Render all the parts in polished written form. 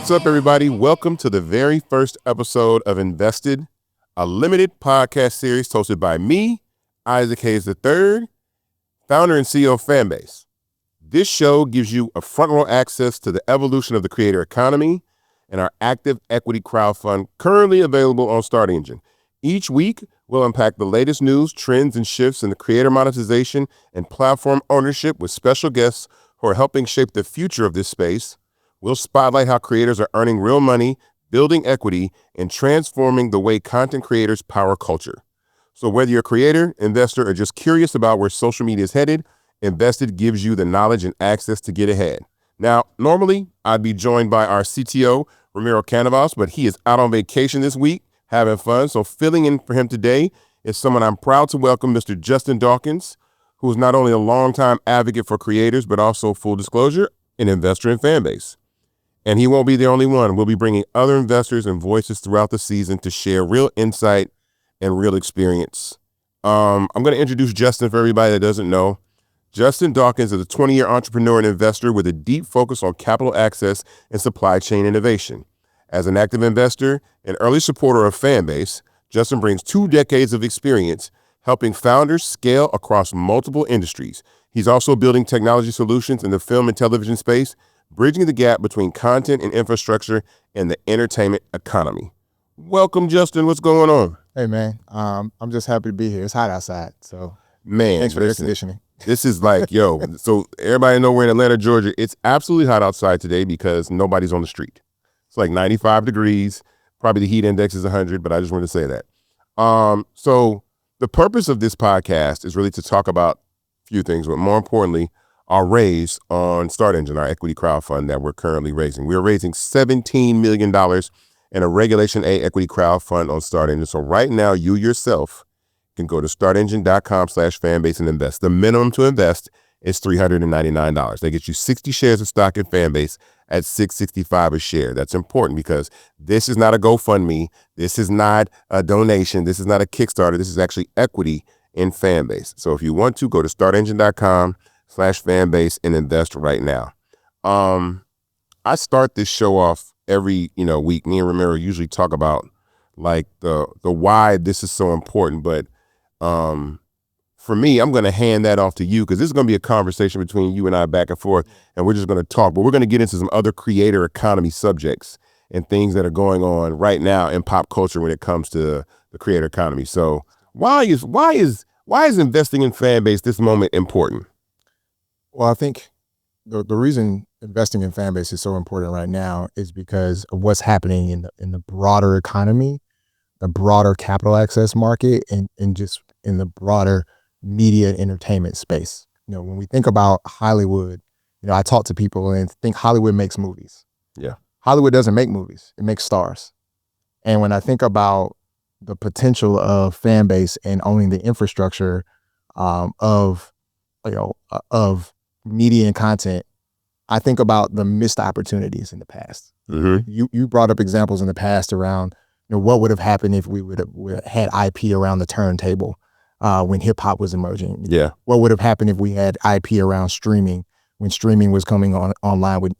What's up, everybody? Welcome to the very first episode of Invested, a limited podcast series hosted by me, Isaac Hayes III, founder and CEO of Fanbase. This show gives you a front row access to the evolution of the creator economy and our active equity crowdfund currently available on Start Engine. Each week, we'll unpack the latest news, trends, and shifts in the creator monetization and platform ownership with special guests who are helping shape the future of this space. We'll spotlight how creators are earning real money, building equity, and transforming the way content creators power culture. So whether you're a creator, investor, or just curious about where social media is headed, Invested gives you the knowledge and access to get ahead. Now, normally, I'd be joined by our CTO, Romero, but he is out on vacation this week, having fun. So filling in for him today is someone I'm proud to welcome, Mr. Justin Dawkins, who is not only a longtime advocate for creators, but also, full disclosure, an investor in Fanbase. And he won't be the only one. We'll be bringing other investors and voices throughout the season to share real insight and real experience. I'm going to introduce Justin for everybody that doesn't know. Justin Dawkins is a 20-year entrepreneur and investor with a deep focus on capital access and supply chain innovation. As an active investor and early supporter of Fanbase, Justin brings 2 decades of experience helping founders scale across multiple industries. He's also building technology solutions in the film and television space, bridging the gap between content and infrastructure and the entertainment economy. Welcome, Justin. What's going on? Hey, man. I'm just happy to be here. It's hot outside, so man, thanks for the air conditioning. This is like, so everybody know we're in Atlanta, Georgia. It's absolutely hot outside today because nobody's on the street. It's like 95 degrees. Probably the heat index is 100, but I just wanted to say that. So the purpose of this podcast is really to talk about a few things, but more importantly, our raise on Start Engine, our equity crowdfund that we're currently raising. We're raising $17 million in a Regulation A equity crowdfund on Start Engine. So right now, you yourself can go to startengine.com/fanbase and invest. The minimum to invest is $399. They get you 60 shares of stock in Fanbase at $665 a share. That's important because this is not a GoFundMe. This is not a donation. This is not a Kickstarter. This is actually equity in Fanbase. So if you want to, go to startengine.com/fanbase and invest right now. I start this show off every week. Me and Romero usually talk about like the why this is so important, but for me, I'm going to hand that off to you because this is going to be a conversation between you and I back and forth, and we're just going to talk, but we're going to get into some other creator economy subjects and things that are going on right now in pop culture when it comes to the creator economy. So why is investing in Fanbase this moment important? Well, I think the reason investing in Fanbase is so important right now is because of what's happening in the broader economy, the broader capital access market, and just in the broader media and entertainment space. When we think about Hollywood, I talk to people and think Hollywood makes movies. Yeah. Hollywood doesn't make movies. It makes stars. And when I think about the potential of Fanbase and owning the infrastructure of media and content, I think about the missed opportunities in the past. Mm-hmm. You brought up examples in the past around what would have happened if we would have had IP around the turntable when hip hop was emerging. Yeah. What would have happened if we had IP around streaming when streaming was coming online with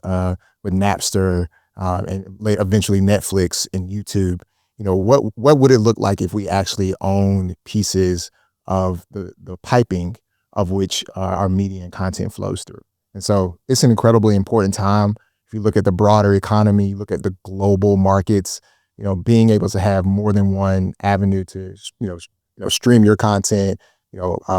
Napster and eventually Netflix and YouTube? What would it look like if we actually owned pieces of the piping of which our media and content flows through? And so it's an incredibly important time. If you look at the broader economy, you look at the global markets, being able to have more than one avenue to, stream your content,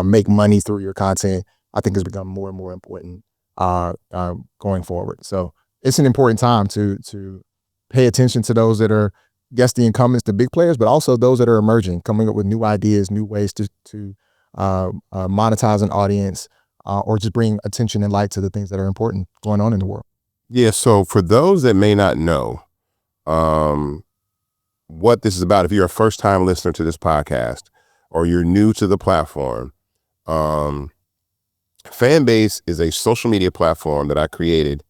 make money through your content, I think has become more and more important going forward. So it's an important time to pay attention to those that are, yes, the incumbents, the big players, but also those that are emerging, coming up with new ideas, new ways to monetize an audience, or just bring attention and light to the things that are important going on in the world. Yeah. So for those that may not know what this is about, if you're a first-time listener to this podcast or you're new to the platform, Fanbase is a social media platform that I created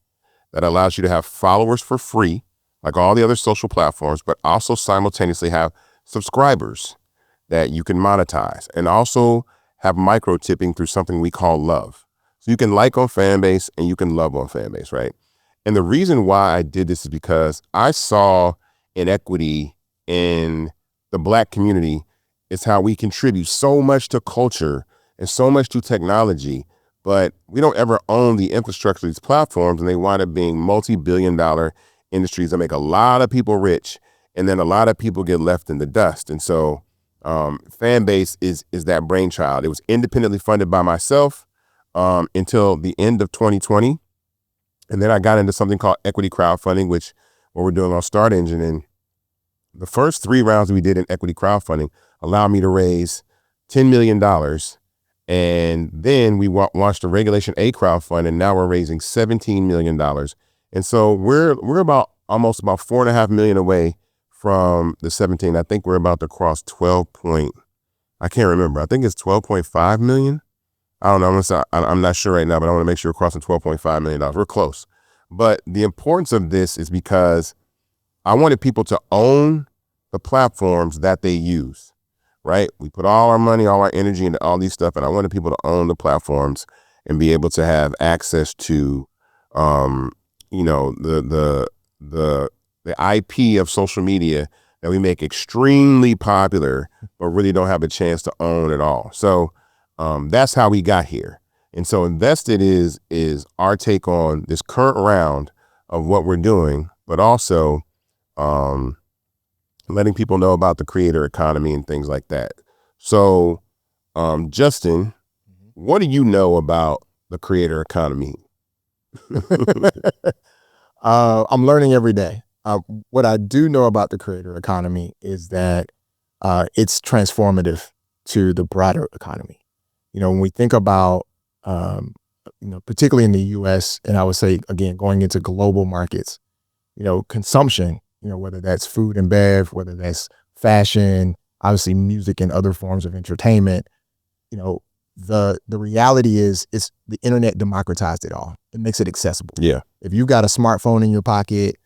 that allows you to have followers for free, like all the other social platforms, but also simultaneously have subscribers that you can monetize and also have micro tipping through something we call love. So you can like on Fanbase and you can love on Fanbase, right? And the reason why I did this is because I saw inequity in the Black community. It's how we contribute so much to culture and so much to technology, but we don't ever own the infrastructure of these platforms, and they wind up being multi-billion-dollar industries that make a lot of people rich, and then a lot of people get left in the dust. And so Fanbase is that brainchild. It was independently funded by myself until the end of 2020. And then I got into something called equity crowdfunding, what we're doing on Start Engine. And the first 3 rounds we did in equity crowdfunding allowed me to raise $10 million. And then we launched a Regulation A crowdfund, and now we're raising $17 million. And so we're almost about $4.5 million away from the 17. I think we're about to cross I can't remember. I think it's 12.5 million. I don't know. I'm not sure right now, but I want to make sure we're crossing $12.5 million. We're close. But the importance of this is because I wanted people to own the platforms that they use, right? We put all our money, all our energy into all these stuff, and I wanted people to own the platforms and be able to have access to, the IP of social media that we make extremely popular, but really don't have a chance to own at all. So that's how we got here. And so Invested is our take on this current round of what we're doing, but also letting people know about the creator economy and things like that. So Justin, what do you know about the creator economy? I'm learning every day. What I do know about the creator economy is that it's transformative to the broader economy. When we think about, particularly in the U.S., and I would say, again, going into global markets, consumption, whether that's food and bev, whether that's fashion, obviously music and other forms of entertainment, the reality is the internet democratized it all. It makes it accessible. Yeah. If you got a smartphone in your pocket,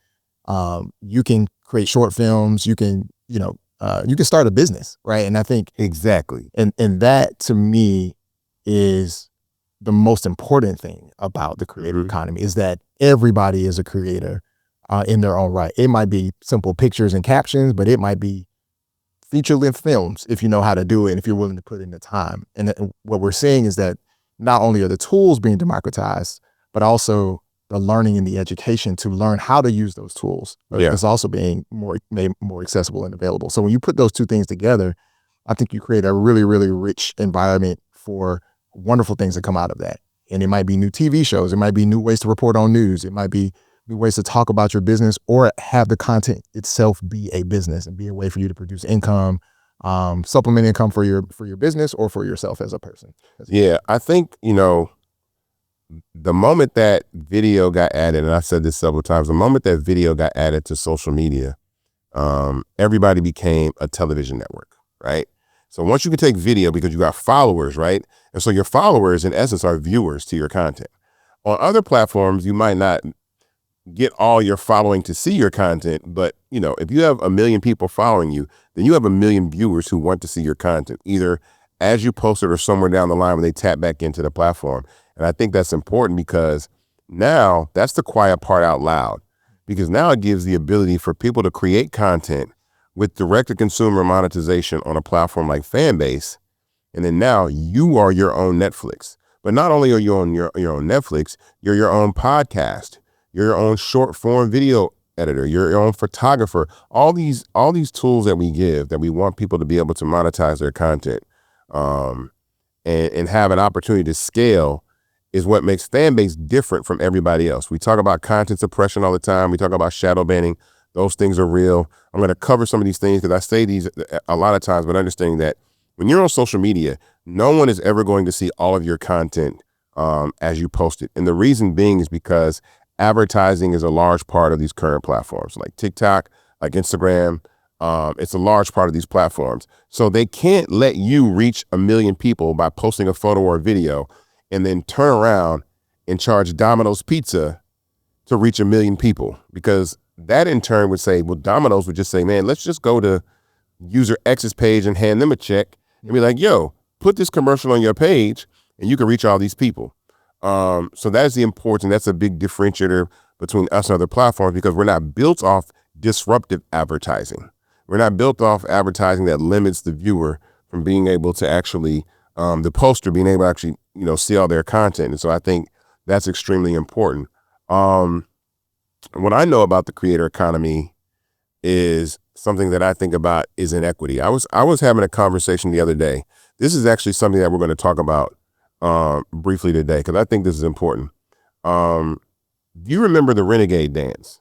you can create short films, you can start a business, right? And I think exactly. And that to me is the most important thing about the creator economy, is that everybody is a creator in their own right. It might be simple pictures and captions, but it might be feature-length films if you know how to do it and if you're willing to put in the time. And what we're seeing is that not only are the tools being democratized, but also the learning and the education to learn how to use those tools is also being made more accessible and available. So when you put those two things together, I think you create a really, really rich environment for wonderful things that come out of that. And it might be new TV shows. It might be new ways to report on news. It might be new ways to talk about your business, or have the content itself be a business and be a way for you to produce income, supplement income for your business or for yourself as a person. Yeah, I think, the moment that video got added, and I've said this several times, the moment that video got added to social media, everybody became a television network, right? So once you can take video, because you got followers, right? And so your followers, in essence, are viewers to your content. On other platforms, you might not get all your following to see your content, but if you have 1 million people following you, then you have 1 million viewers who want to see your content, either as you post it or somewhere down the line when they tap back into the platform. And I think that's important, because now that's the quiet part out loud, because now it gives the ability for people to create content with direct-to-consumer monetization on a platform like Fanbase. And then now you are your own Netflix. But not only are you on your own Netflix, you're your own podcast. You're your own short form video editor. You're your own photographer. All these tools that we give, that we want people to be able to monetize their content and have an opportunity to scale, is what makes Fanbase different from everybody else. We talk about content suppression all the time. We talk about shadow banning. Those things are real. I'm going to cover some of these things because I say these a lot of times, but understanding that when you're on social media, no one is ever going to see all of your content as you post it. And the reason being is because advertising is a large part of these current platforms, like TikTok, like Instagram. It's a large part of these platforms. So they can't let you reach 1 million people by posting a photo or a video and then turn around and charge Domino's Pizza to reach 1 million people, because that in turn would say, well, Domino's would just say, man, let's just go to user X's page and hand them a check and be like, yo, put this commercial on your page and you can reach all these people. So that's the importance. That's a big differentiator between us and other platforms because we're not built off disruptive advertising. We're not built off advertising that limits the viewer from being able to actually, the poster being able to actually, see all their content. And so I think that's extremely important. What I know about the creator economy is something that I think about is inequity. I was having a conversation the other day. This is actually something that we're going to talk about briefly today because I think this is important. Do you remember the Renegade Dance?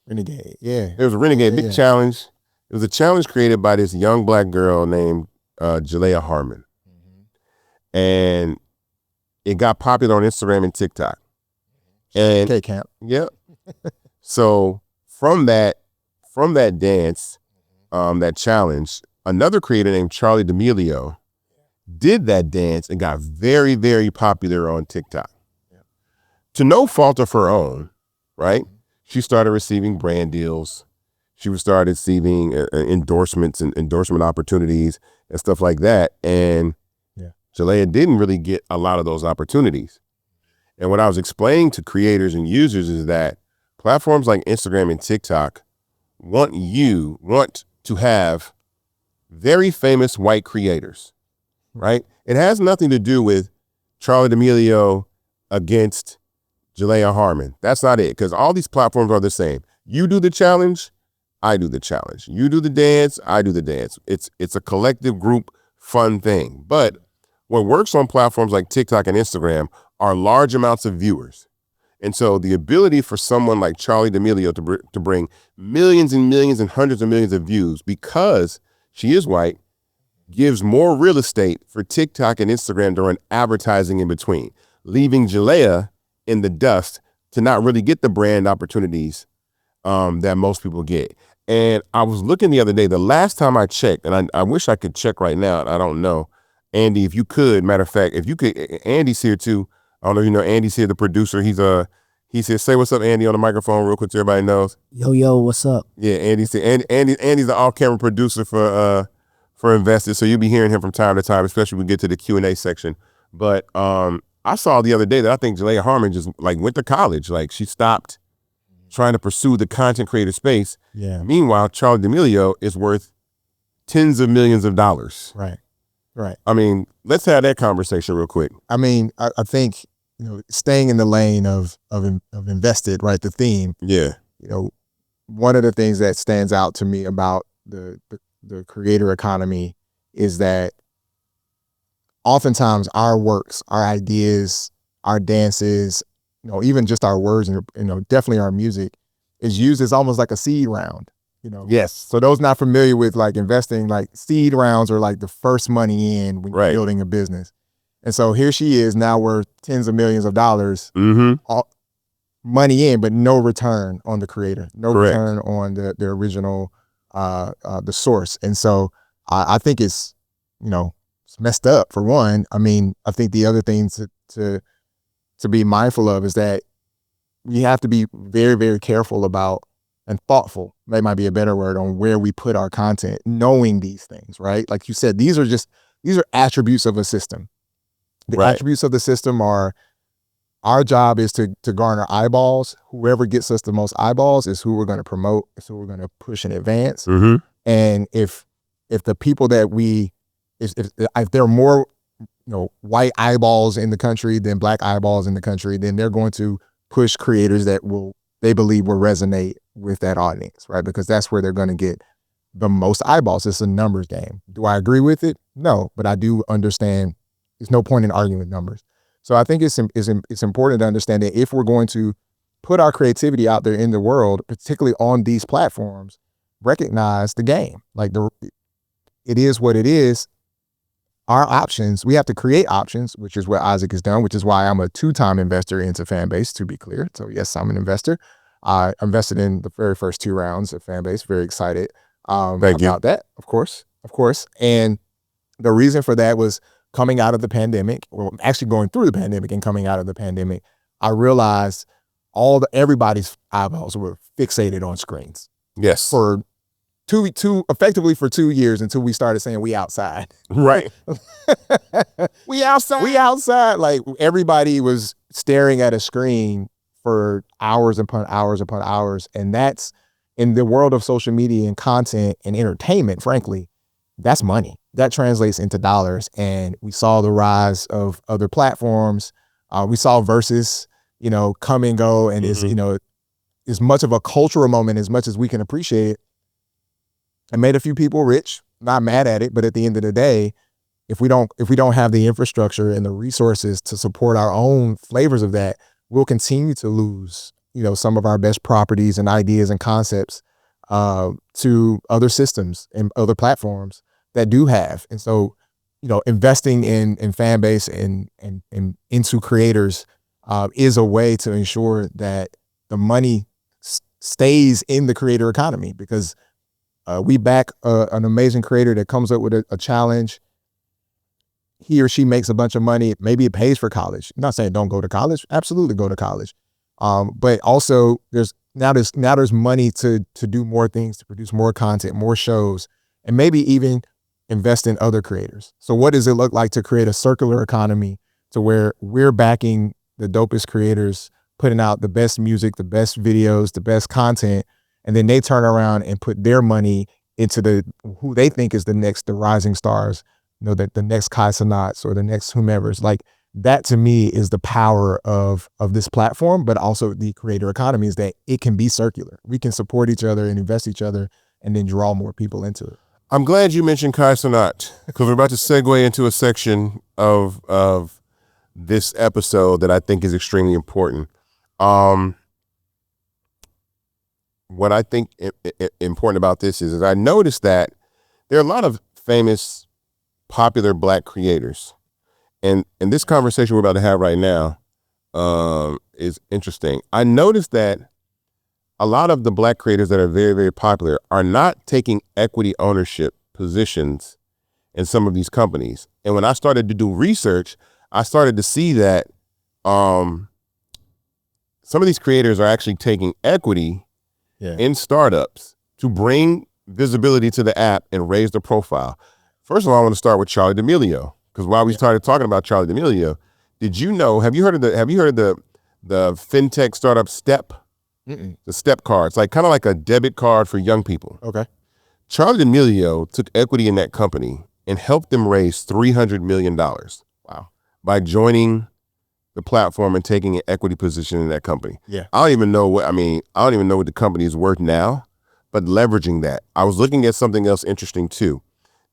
Renegade, yeah. There was a Renegade big challenge. It was a challenge created by this young black girl named Jalea Harmon. And it got popular on Instagram and TikTok. And K-Camp. Yep. So from that dance, that challenge, another creator named Charlie D'Amelio did that dance and got very, very popular on TikTok. To no fault of her own, right? She started receiving brand deals. She started receiving endorsements and endorsement opportunities and stuff like that. And Jalea didn't really get a lot of those opportunities. And what I was explaining to creators and users is that platforms like Instagram and TikTok want to have very famous white creators, right? It has nothing to do with Charlie D'Amelio against Jalea Harmon. That's not it, because all these platforms are the same. You do the challenge, I do the challenge. You do the dance, I do the dance. It's a collective group fun thing. But what works on platforms like TikTok and Instagram are large amounts of viewers. And so the ability for someone like Charlie D'Amelio to bring millions and millions and hundreds of millions of views because she is white gives more real estate for TikTok and Instagram to run advertising in between, leaving Jalea in the dust to not really get the brand opportunities that most people get. And I was looking the other day, the last time I checked, and I wish I could check right now, and I don't know. Andy, if you could, matter of fact, if you could, Andy's here too. I don't know if you know Andy's here, the producer. He's here. Say what's up, Andy, on the microphone real quick so everybody knows. Yo, what's up? Yeah, Andy's here. Andy's the off-camera producer for Invested, so you'll be hearing him from time to time, especially when we get to the Q&A section. But I saw the other day that I think Jalea Harmon just went to college. She stopped trying to pursue the content creator space. Yeah. Meanwhile, Charlie D'Amelio is worth tens of millions of dollars. Right. I mean, let's have that conversation real quick. I mean, I think, staying in the lane of invested, right? The theme. Yeah. One of the things that stands out to me about the creator economy is that oftentimes our works, our ideas, our dances, even just our words and, definitely our music is used as almost like a seed round, Yes. So those not familiar with investing, seed rounds are the first money in when you're building a business. And so here she is now worth tens of millions of dollars, all, money in, but no return on the creator, no return on the original, the source. And so I think it's messed up for one. I mean, I think the other thing to be mindful of is that you have to be very, very careful about and thoughtful, that might be a better word, on where we put our content, knowing these things, right? Like you said, these are attributes of a system. The attributes of the system are, our job is to garner eyeballs. Whoever gets us the most eyeballs is who we're going to promote, is who we're going to push and advance. And if the people that if there are more white eyeballs in the country than black eyeballs in the country, then they're going to push creators that they believe will resonate with that audience, right? Because that's where they're going to get the most eyeballs. It's a numbers game. Do I agree with it? No, but I do understand there's no point in arguing with numbers. So I think it's important to understand that if we're going to put our creativity out there in the world, particularly on these platforms, recognize the game. It is what it is. Our options, we have to create options, which is what Isaac has done, which is why I'm a 2-time investor into Fanbase, to be clear. So yes, I'm an investor. I invested in the very first 2 rounds of Fanbase. Very excited about that, of course. And the reason for that was coming out of the pandemic, or actually going through the pandemic and coming out of the pandemic, I realized everybody's eyeballs were fixated on screens. Yes. For effectively for 2 years until we started saying we outside. Right. We outside. We outside. Everybody was staring at a screen for hours upon hours upon hours. And that's, in the world of social media and content and entertainment, frankly, that's money. That translates into dollars. And we saw the rise of other platforms. We saw Versus, come and go, and is, as much of a cultural moment as much as we can appreciate it. It made a few people rich. Not mad at it, but at the end of the day, if we don't have the infrastructure and the resources to support our own flavors of that, we'll continue to lose, some of our best properties and ideas and concepts to other systems and other platforms that do have. And so, investing in Fanbase and into creators is a way to ensure that the money stays in the creator economy, because we back an amazing creator that comes up with a challenge. He or she makes a bunch of money. Maybe it pays for college. I'm not saying don't go to college. Absolutely go to college. But also there's money to do more things, to produce more content, more shows, and maybe even invest in other creators. So what does it look like to create a circular economy to where we're backing the dopest creators, putting out the best music, the best videos, the best content, and then they turn around and put their money into who they think is the rising stars, the next Kai Cenats or the next whomever's. Like, that to me is the power of this platform, but also the creator economy, is that it can be circular. We can support each other and invest each other and then draw more people into it. I'm glad you mentioned Kai Cenat, because we're about to segue into a section of this episode that I think is extremely important. What I think important about this is I noticed that there are a lot of famous, popular Black creators. And this conversation we're about to have right now is interesting. I noticed that a lot of the Black creators that are very, very popular are not taking equity ownership positions in some of these companies. And when I started to do research, I started to see that some of these creators are actually taking equity in startups to bring visibility to the app and raise the profile. First of all, I want to start with Charli D'Amelio, because while we started talking about Charli D'Amelio, have you heard of the fintech startup Step? Mm-mm. The Step card. It's kind of like a debit card for young people. Okay. Charli D'Amelio took equity in that company and helped them raise $300 million. Wow. By joining the platform and taking an equity position in that company. Yeah. I don't even know what the company is worth now, but leveraging that. I was looking at something else interesting too.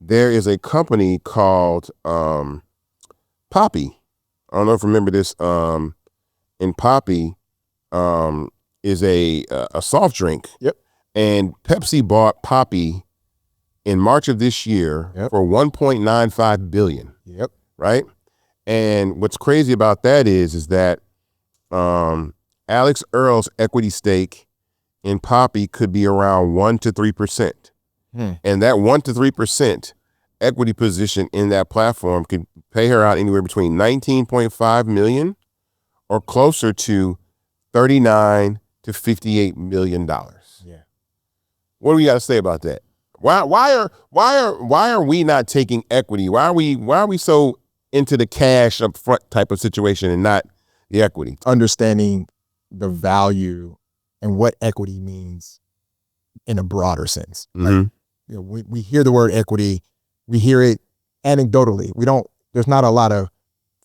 There is a company called Poppy. I don't know if you remember this. And Poppy is a soft drink. Yep. And Pepsi bought Poppy in March of this year for $1.95 billion. Yep. Right? And what's crazy about that is that Alex Earl's equity stake in Poppy could be around 1% to 3%. And that 1% to 3% equity position in that platform could pay her out anywhere between $19.5 million or closer to $39 to $58 million. Yeah. What do we got to say about that? Why are we not taking equity? Why are we so into the cash up front type of situation and not the equity? Understanding the value and what equity means in a broader sense. Mm-hmm. We hear the word equity, we hear it anecdotally. There's not a lot of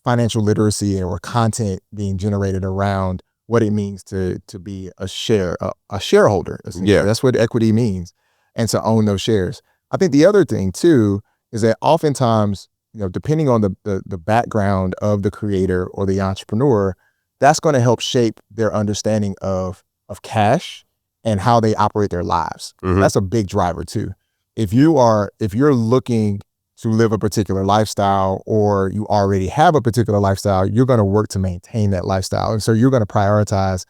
financial literacy or content being generated around what it means to be a shareholder. Yeah. That's what equity means, and to own those shares. I think the other thing too is that oftentimes, depending on the background of the creator or the entrepreneur, that's going to help shape their understanding of cash and how they operate their lives. Mm-hmm. That's a big driver too. If you're looking to live a particular lifestyle, or you already have a particular lifestyle, you're going to work to maintain that lifestyle. And so you're going to prioritize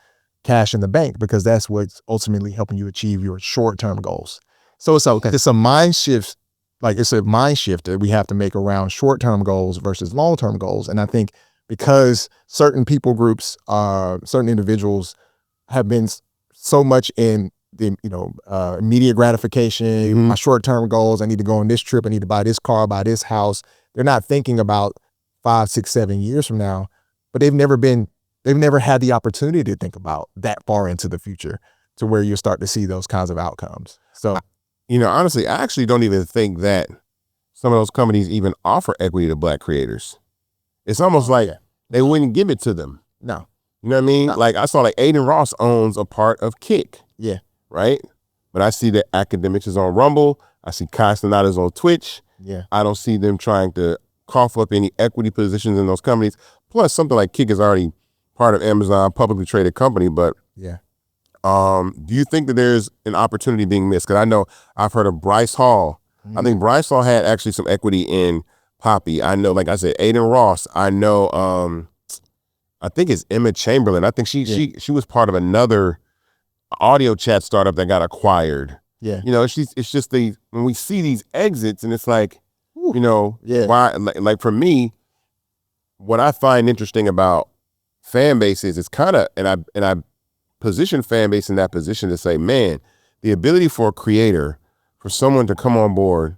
cash in the bank, because that's what's ultimately helping you achieve your short-term goals. So it's a mind shift. It's a mind shift that we have to make around short-term goals versus long-term goals. And I think because certain people groups, certain individuals have been so much in the immediate gratification, Mm-hmm. my short-term goals, I need to go on this trip, I need to buy this car, buy this house. They're not thinking about 5, 6, 7 years from now, but they've never been they've never had the opportunity to think about that far into the future to where you start to see those kinds of outcomes. So, honestly, I actually don't even think that some of those companies even offer equity to Black creators. It's almost like they wouldn't give it to them. No. You know what I mean? No. Like I saw like Aiden Ross owns a part of Kick. Yeah. Right? But I see that Academics is on Rumble. I see Castaneda is on Twitch. Yeah. I don't see them trying to cough up any equity positions in those companies. Plus, something like Kick is already part of Amazon, publicly traded company. But yeah, do you think that there's an opportunity being missed? Because I know I've heard of Bryce Hall. I think Bryce Hall had actually some equity in Poppy. I know, like I said, Aiden Ross. I know, I think it's Emma Chamberlain. I think she was part of another audio chat startup that got acquired. Yeah. It's just when we see these exits and it's like, why, like for me, what I find interesting about Fanbase is it's kind of, and I position Fanbase in that position to say, man, the ability for a creator, for someone to come on board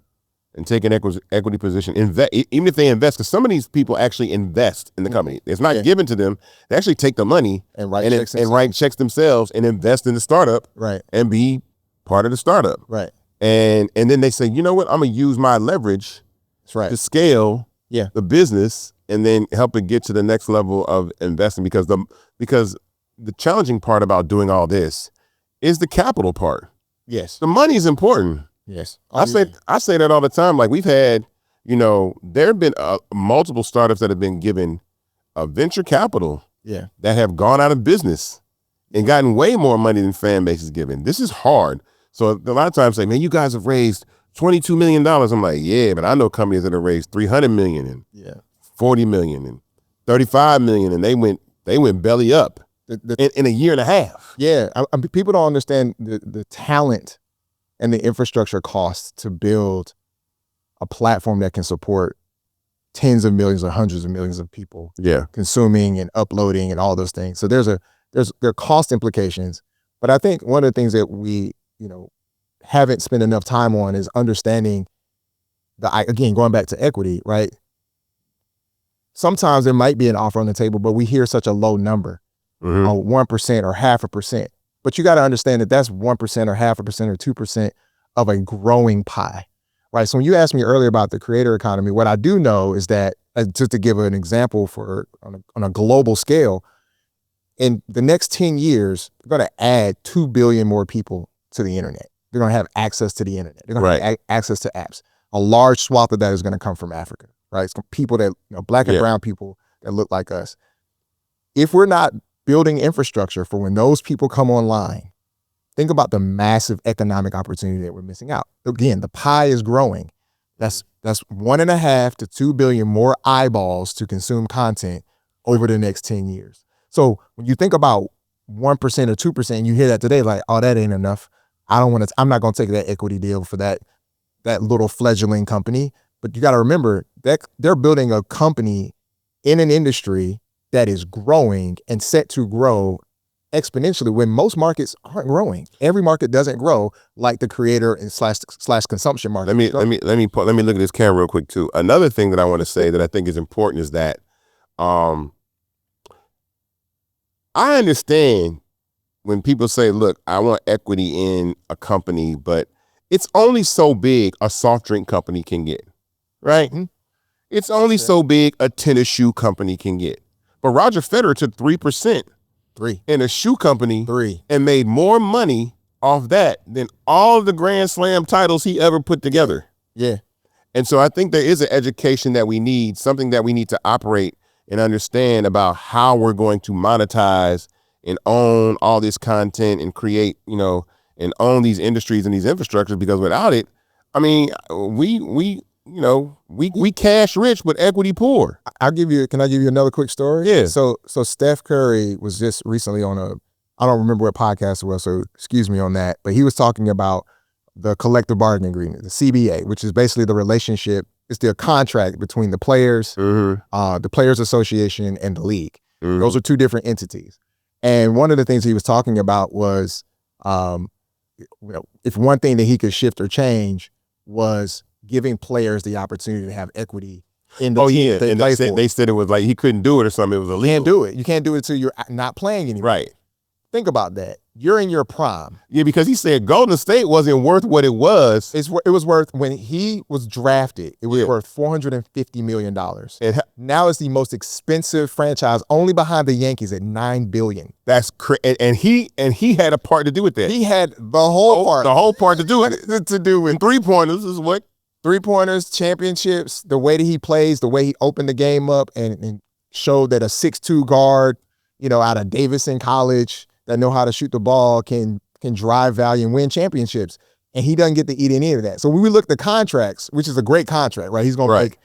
and take an equity position, even if they invest, because some of these people actually invest in the company. It's not given to them. They actually take the money and write checks themselves and invest in the startup, right, and be part of the startup, right. And then they say, you know what, I'm gonna use my leverage, to scale, the business, and then help it get to the next level of investing. Because the challenging part about doing all this is the capital part. Yes, the money is important. Yes. I say that all the time. Like we've had, there have been multiple startups that have been given venture capital that have gone out of business and gotten way more money than Fanbase is given. This is hard. So a lot of times say, man, you guys have raised $22 million. I'm like, yeah, but I know companies that have raised $300 million and $40 million and $35 million, and they went belly up in a year and a half. Yeah, people don't understand the talent and the infrastructure costs to build a platform that can support tens of millions or hundreds of millions of people consuming and uploading and all those things. So there are cost implications. But I think one of the things that we, haven't spent enough time on is understanding again, going back to equity, right? Sometimes there might be an offer on the table, but we hear such a low number, 1% or 0.5%. But you got to understand that that's 1% or 0.5% or 2% of a growing pie, right? So when you asked me earlier about the creator economy, what I do know is that, just to give an example on a global scale, in the next 10 years, we're going to add 2 billion more people to the internet. They're going to have access to the internet. They're going to have access to apps. A large swath of that is going to come from Africa, right? It's people that, Black and brown people that look like us. If we're not building infrastructure for when those people come online, think about the massive economic opportunity that we're missing out. Again, the pie is growing. That's 1.5 to 2 billion more eyeballs to consume content over the next 10 years. So when you think about 1% or 2%, you hear that today, like, oh, that ain't enough. I'm not going to take that equity deal for that little fledgling company. But you got to remember that they're building a company in an industry that is growing and set to grow exponentially when most markets aren't growing. Every market doesn't grow like the creator and slash consumption market. Let me look at this camera real quick too. Another thing that I want to say that I think is important is that I understand when people say, look, I want equity in a company, but it's only so big a soft drink company can get, right? Mm-hmm. It's only so big a tennis shoe company can get. But Roger Federer took 3% in a shoe company and made more money off that than all of the Grand Slam titles he ever put together. Yeah. And so I think there is an education that we need, something that we need to operate and understand about how we're going to monetize and own all this content and create, and own these industries and these infrastructures, because without it, I mean, we cash rich but equity poor. Can I give you another quick story? Yeah. So Steph Curry was just recently on I don't remember what podcast it was, so excuse me on that, but he was talking about the collective bargaining agreement, the CBA, which is basically the relationship, it's the contract between the players, the Players Association and the league. Those are two different entities. And one of the things he was talking about was, if one thing that he could shift or change was giving players the opportunity to have equity in the team they and play for. they said it was like he couldn't do it or something. It was illegal. You can't do it. You can't do it until you're not playing anymore. Right. Think about that. You're in your prime. Yeah, because he said Golden State wasn't worth what it was. It was worth, when he was drafted, it was worth $450 million. Now it's the most expensive franchise, only behind the Yankees at $9 billion. That's and he had a part to do with that. He had the whole part to do it. to do with 3-pointers is what? 3-pointers, championships, the way that he plays, the way he opened the game up and showed that a 6'2" guard, out of Davidson College that know how to shoot the ball can drive value and win championships. And he doesn't get to eat any of that. So when we look at the contracts, which is a great contract, right? He's going to make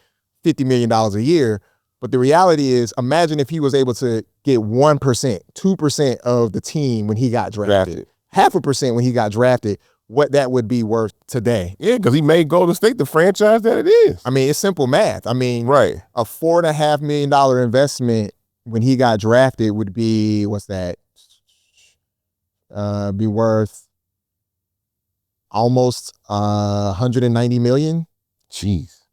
$50 million a year. But the reality is, imagine if he was able to get 1%, 2% of the team when he got drafted. 0.5% when he got drafted, what that would be worth today. Yeah, because he made Golden State the franchise that it is. I mean, it's simple math. I mean, right. A $4.5 million investment when he got drafted would be, what's that? Be worth almost $190 million. Jeez.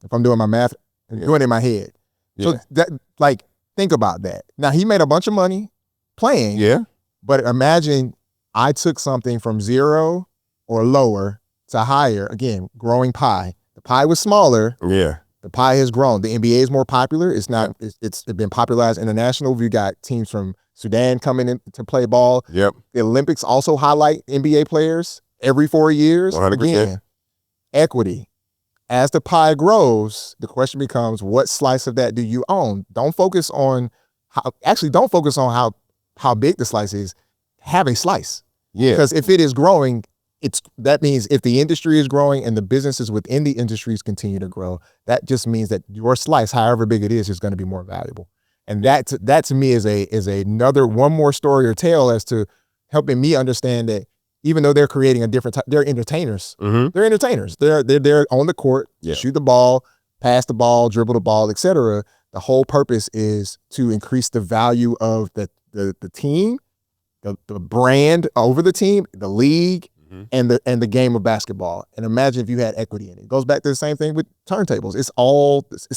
If I'm doing my math, I'm doing it in my head. Yeah. So that, like, think about that. Now, he made a bunch of money playing. Yeah. But imagine I took something from 0 or lower to higher, again, growing pie. The pie was smaller. Yeah. The pie has grown. The NBA is more popular. It's not. It's been popularized international. We got teams from Sudan coming in to play ball. Yep. The Olympics also highlight NBA players every 4 years. 100%. Again, equity. As the pie grows, the question becomes, what slice of that do you own? Don't focus on how big the slice is. Have a slice. Yeah. Because if it is growing, that means if the industry is growing and the businesses within the industries continue to grow, that just means that your slice, however big it is going to be more valuable. And that to me is another one more story or tale as to helping me understand that even though they're creating a different type, they're entertainers. Mm-hmm. They're entertainers. They're on the court, shoot the ball, pass the ball, dribble the ball, etc. The whole purpose is to increase the value of the team, the brand over the team, the league, and the game of basketball. And imagine if you had equity in it. It goes back to the same thing with turntables. It's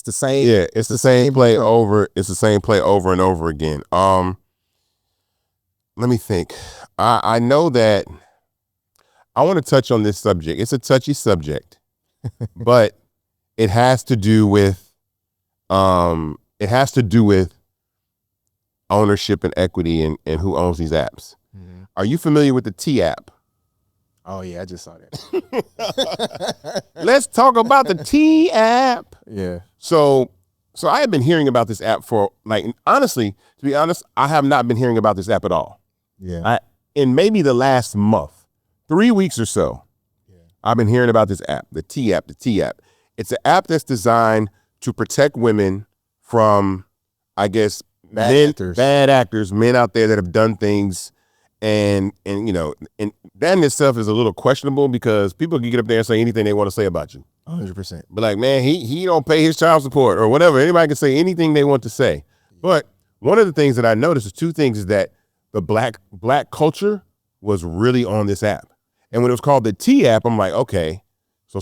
the same. Yeah, it's the same play over. It's the same play over and over again. Let me think. I know that I want to touch on this subject. It's a touchy subject, but it has to do with ownership and equity and who owns these apps. Mm-hmm. Are you familiar with the T app? Oh yeah, I just saw that. Let's talk about the T app. Yeah. So I have been hearing about this app for, like, honestly, to be honest, I have not been hearing about this app at all. Yeah. In maybe the last month, 3 weeks or so, I've been hearing about this app, the T app. It's an app that's designed to protect women from, I guess, bad actors, men out there that have done things. And that in itself is a little questionable because people can get up there and say anything they want to say about you. 100%. But like, man, he don't pay his child support or whatever. Anybody can say anything they want to say. But one of the things that I noticed is two things: is that the black culture was really on this app. And when it was called the T app, I'm like, okay, so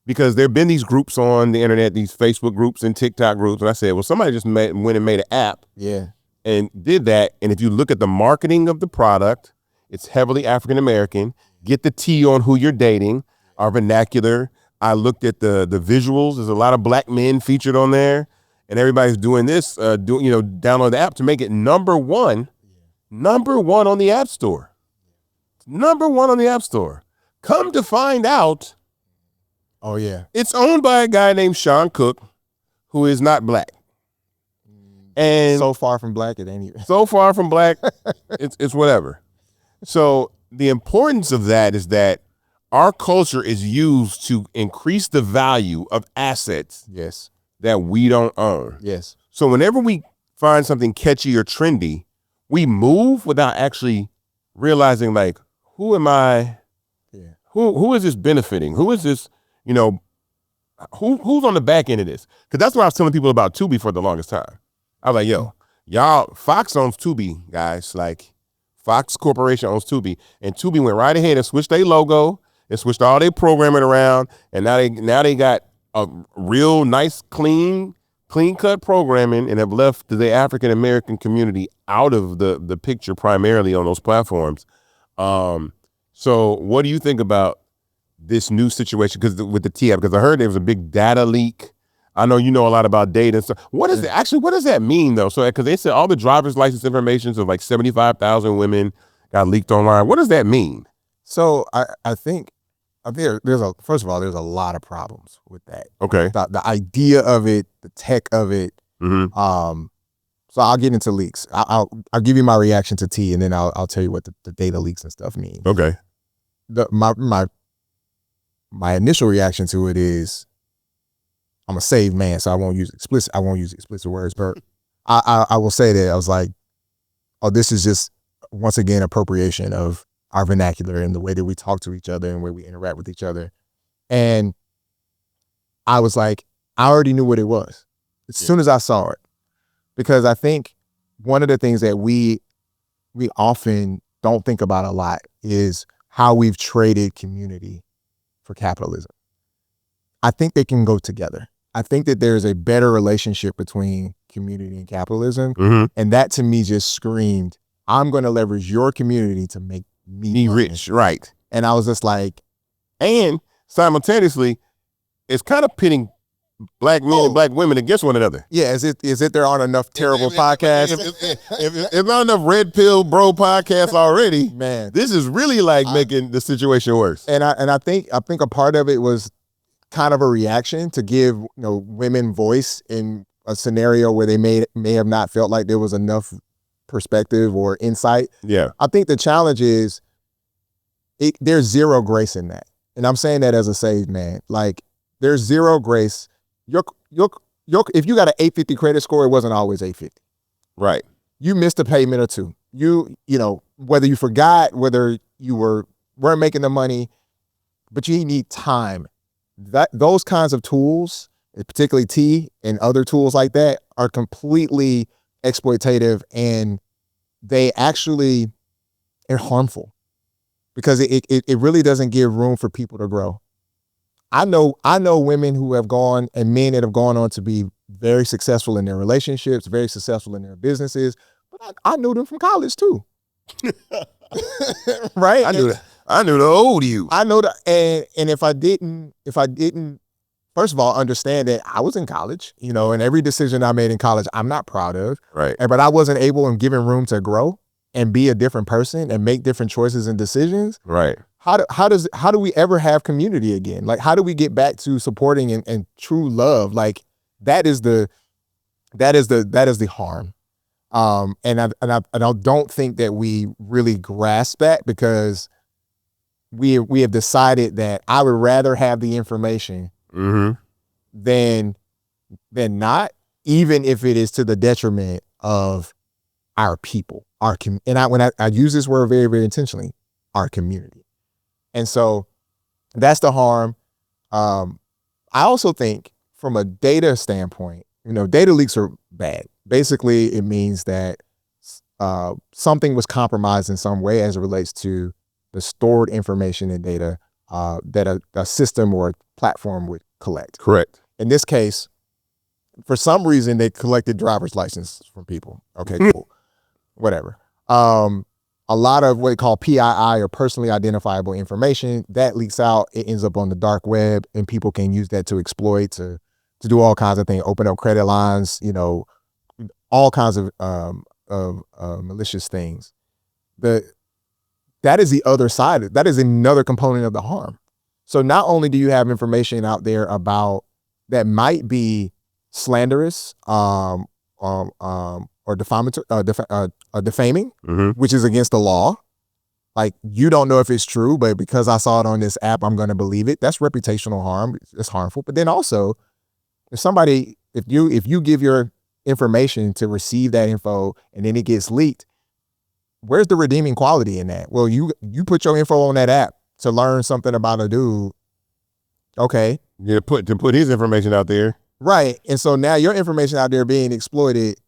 because there have been these groups on the internet, these Facebook groups and TikTok groups, and I said, well, somebody just went and made an app. Yeah. And did that. And if you look at the marketing of the product, it's heavily African-American. Get the T on who you're dating, our vernacular. I looked at the visuals. There's a lot of black men featured on there. And everybody's doing this, download the app to make it number one on the App Store. Number one on the App Store. Come to find out. Oh, yeah. It's owned by a guy named Sean Cook, who is not black. And so far from black, it ain't even. So far from black, it's whatever. So the importance of that is that our culture is used to increase the value of assets that we don't own. Yes. So whenever we find something catchy or trendy, we move without actually realizing, like, who am I? Yeah. Who is this benefiting? Who is this, who's on the back end of this? Because that's what I was telling people about Tubi for the longest time. I was like, y'all, Fox owns Tubi, guys. Like, Fox Corporation owns Tubi. And Tubi went right ahead and switched their logo and switched all their programming around. And now they got a real nice, clean cut programming and have left the African American community out of the picture primarily on those platforms. So what do you think about this new situation? Because with the T app, because I heard there was a big data leak. I know you know a lot about data and stuff. What is it actually? What does that mean though? So because they said all the driver's license information of like 75,000 women got leaked online. What does that mean? So I think there's first of all, there's a lot of problems with that. Okay. The idea of it, the tech of it. Mm-hmm. So I'll get into leaks. I'll give you my reaction to T, and then I'll tell you what the data leaks and stuff mean. Okay. My initial reaction to it is, I'm a saved man, so I won't use explicit words, but I will say that I was like, oh, this is just once again appropriation of our vernacular and the way that we talk to each other and where we interact with each other. And I was like, I already knew what it was as soon as I saw it, because I think one of the things that we often don't think about a lot is how we've traded community for capitalism. I think they can go together. I think that there's a better relationship between community and capitalism. Mm-hmm. And that to me just screamed, I'm going to leverage your community to make me rich. Right. And I was just like, and simultaneously, it's kind of pitting black men and black women against one another. Yeah, is it there aren't enough terrible podcasts? If not enough red pill bro podcasts already, man, this is really like making the situation worse. And I think a part of it was kind of a reaction to give women voice in a scenario where they may have not felt like there was enough perspective or insight. Yeah, I think the challenge is there's zero grace in that, and I'm saying that as a saved man. Like, there's zero grace. Your if you got an 850 credit score, it wasn't always 850. Right. You missed a payment or two. You know, whether you forgot, whether you weren't making the money, but you need time. Those kinds of tools, particularly T and other tools like that, are completely exploitative, and they actually are harmful because it really doesn't give room for people to grow. I know women who have gone and men that have gone on to be very successful in their relationships, very successful in their businesses, but I knew them from college too. Right? I knew the old you. I know that, and if I didn't, first of all, understand that I was in college, and every decision I made in college, I'm not proud of. Right. But I wasn't able and given room to grow and be a different person and make different choices and decisions. Right. How do we ever have community again? Like, how do we get back to supporting and true love? Like, that is the harm. And I don't think that we really grasp that, because we have decided that I would rather have the information than not, even if it is to the detriment of our people, when I use this word very, very intentionally, our community. And so that's the harm. I also think from a data standpoint, data leaks are bad. Basically, it means that something was compromised in some way as it relates to the stored information and data that a system or a platform would collect. Correct. In this case, for some reason, they collected driver's license from people. Okay, cool. Whatever. A lot of what they call PII, or personally identifiable information, that leaks out. It ends up on the dark web, and people can use that to exploit, to do all kinds of things, open up credit lines, all kinds of malicious things. That is the other side. That is another component of the harm. So not only do you have information out there about that might be slanderous, or defaming, which is against the law. Like, you don't know if it's true, but because I saw it on this app, I'm going to believe it. That's reputational harm. It's harmful. But then also, if you give your information to receive that info and then it gets leaked, where's the redeeming quality in that? Well, you put your info on that app to learn something about a dude. Okay. Yeah, to put his information out there. Right. And so now your information out there being exploited.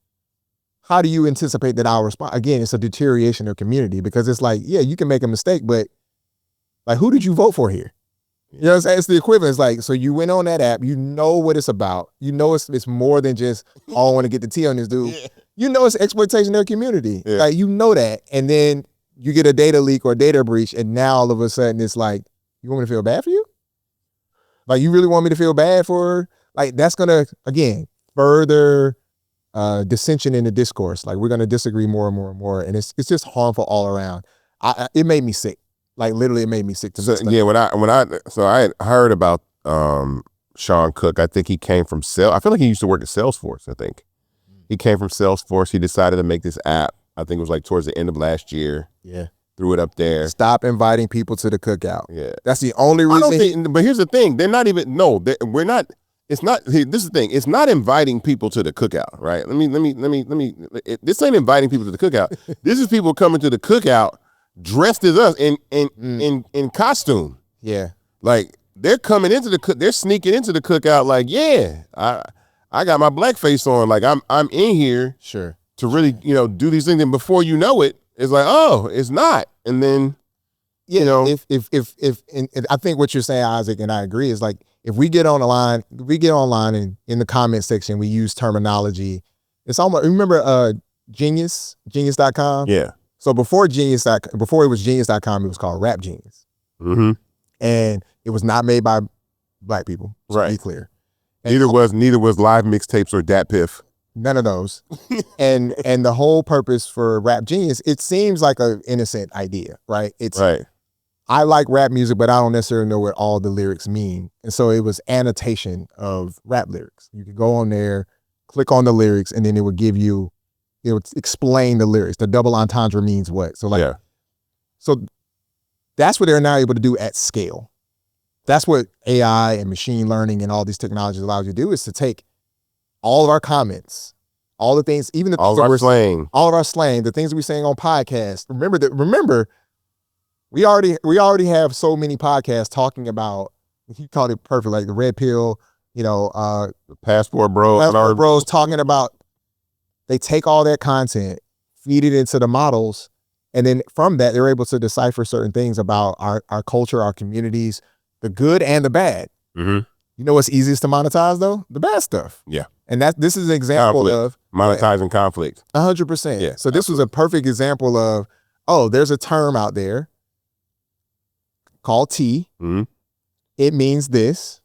How do you anticipate that I'll respond? Again, it's a deterioration of community, because it's like, yeah, you can make a mistake, but like, who did you vote for here? You know what I'm saying? It's the equivalent. It's like, so you went on that app, you know what it's about. You know it's more than just, oh, I want to get the tea on this dude. Yeah. You know it's exploitation of their community. Yeah. Like, you know that. And then you get a data leak or data breach, and now all of a sudden it's like, you want me to feel bad for you? Like, you really want me to feel bad for her? Like, that's going to, again, further dissension in the discourse. Like, we're going to disagree more and more and more. And it's just harmful all around. It made me sick. Like, literally, it made me sick. I had heard about Sean Cook. I think he came from I feel like he used to work at Salesforce. I think he came from Salesforce. He decided to make this app. I think it was like towards the end of last year. Yeah, threw it up there. Stop inviting people to the cookout. Yeah, that's the only reason. But here's the thing: they're not even. No, we're not. It's not. This is the thing. It's not inviting people to the cookout, right? Let me. This ain't inviting people to the cookout. This is people coming to the cookout dressed as us in costume. Yeah, like they're coming into they're sneaking into the cookout. Like, yeah, I got my blackface on. Like I'm in here, sure, to really do these things. And before you know it, it's like, oh, it's not. And then, if and I think what you're saying, Isaac, and I agree, is like, if we get online and in the comment section, we use terminology. It's almost, remember genius.com? Yeah. So before it was genius.com, it was called Rap Genius. Mm-hmm. And it was not made by black people, to be clear. And neither was Live Mixtapes or Dat Piff. None of those. and the whole purpose for Rap Genius, it seems like an innocent idea, right? It's right. I like rap music, but I don't necessarily know what all the lyrics mean. And so it was annotation of rap lyrics. You could go on there, click on the lyrics, and then it would explain the lyrics. The double entendre means what? So so that's what they're now able to do at scale. That's what AI and machine learning and all these technologies allows you to do, is to take all of our comments, all the things, even all of our slang, the things we saying on podcasts. Remember, we already have so many podcasts talking about, you called it perfect, like the Red Pill, the Passport Bros talking about, they take all that content, feed it into the models, and then from that, they're able to decipher certain things about our culture, our communities, the good and the bad. Mm-hmm. You know what's easiest to monetize, though? The bad stuff. Yeah. And this is an example of monetizing conflict. 100%. Yeah. So this was a perfect example of, there's a term out there called T. Mm-hmm. It means this.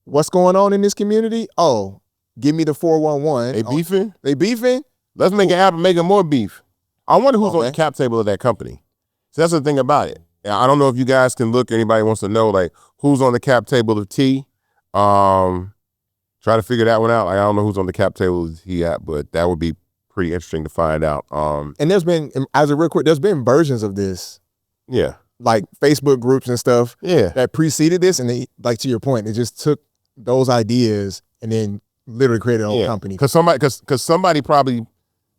What's going on in this community? Oh, give me the 411. They beefing? Let's make an app and make it more beef. I wonder who's on the cap table of that company. So that's the thing about it. I don't know if you guys can look, anybody wants to know, like, who's on the cap table of T. Try to figure that one out. Like, I don't know who's on the cap table of T at, but that would be pretty interesting to find out. And there's been, there's been versions of this. Yeah. Like Facebook groups and stuff. Yeah. That preceded this, and they, like, to your point, it just took those ideas and then literally created a whole company. Because somebody probably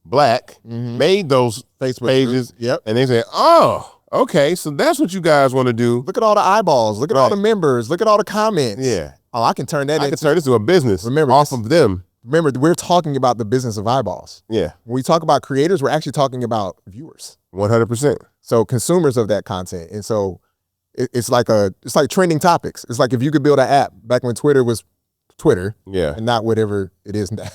black made those Facebook pages. Yep. And they said, oh, okay, so that's what you guys want to do. Look at all the eyeballs. Look at all the members. Look at all the comments. Yeah. Oh, I can turn that into a business. Remember, off of them. Remember, we're talking about the business of eyeballs. Yeah. When we talk about creators, we're actually talking about viewers. 100%. So consumers of that content. And so it's like trending topics. It's like if you could build an app back when Twitter was Twitter. Yeah. And not whatever it is now.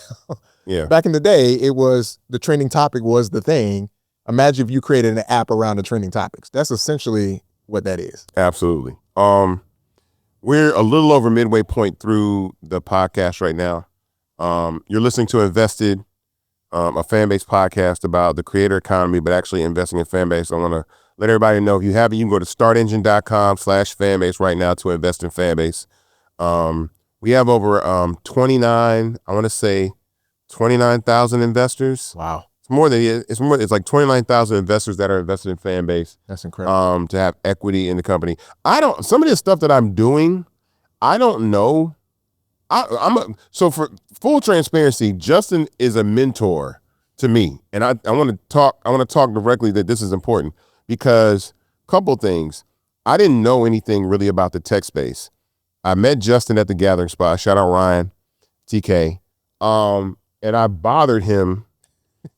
Yeah. Back in the day, it was the trending topic was the thing. Imagine if you created an app around the trending topics. That's essentially what that is. Absolutely. We're a little over midway point through the podcast right now. You're listening to Invested, a Fanbase podcast about the creator economy, but actually investing in Fanbase. I want to let everybody know, if you haven't, you can go to startengine.com/Fanbase right now to invest in Fanbase. We have over 29,000 investors. Wow. It's like 29,000 investors that are invested in Fanbase. That's incredible. To have equity in the company. Some of this stuff that I'm doing, I don't know. So for full transparency, Justin is a mentor to me. And I want to talk directly that this is important, because couple things. I didn't know anything really about the tech space. I met Justin at the Gathering Spot. Shout out Ryan, TK. And I bothered him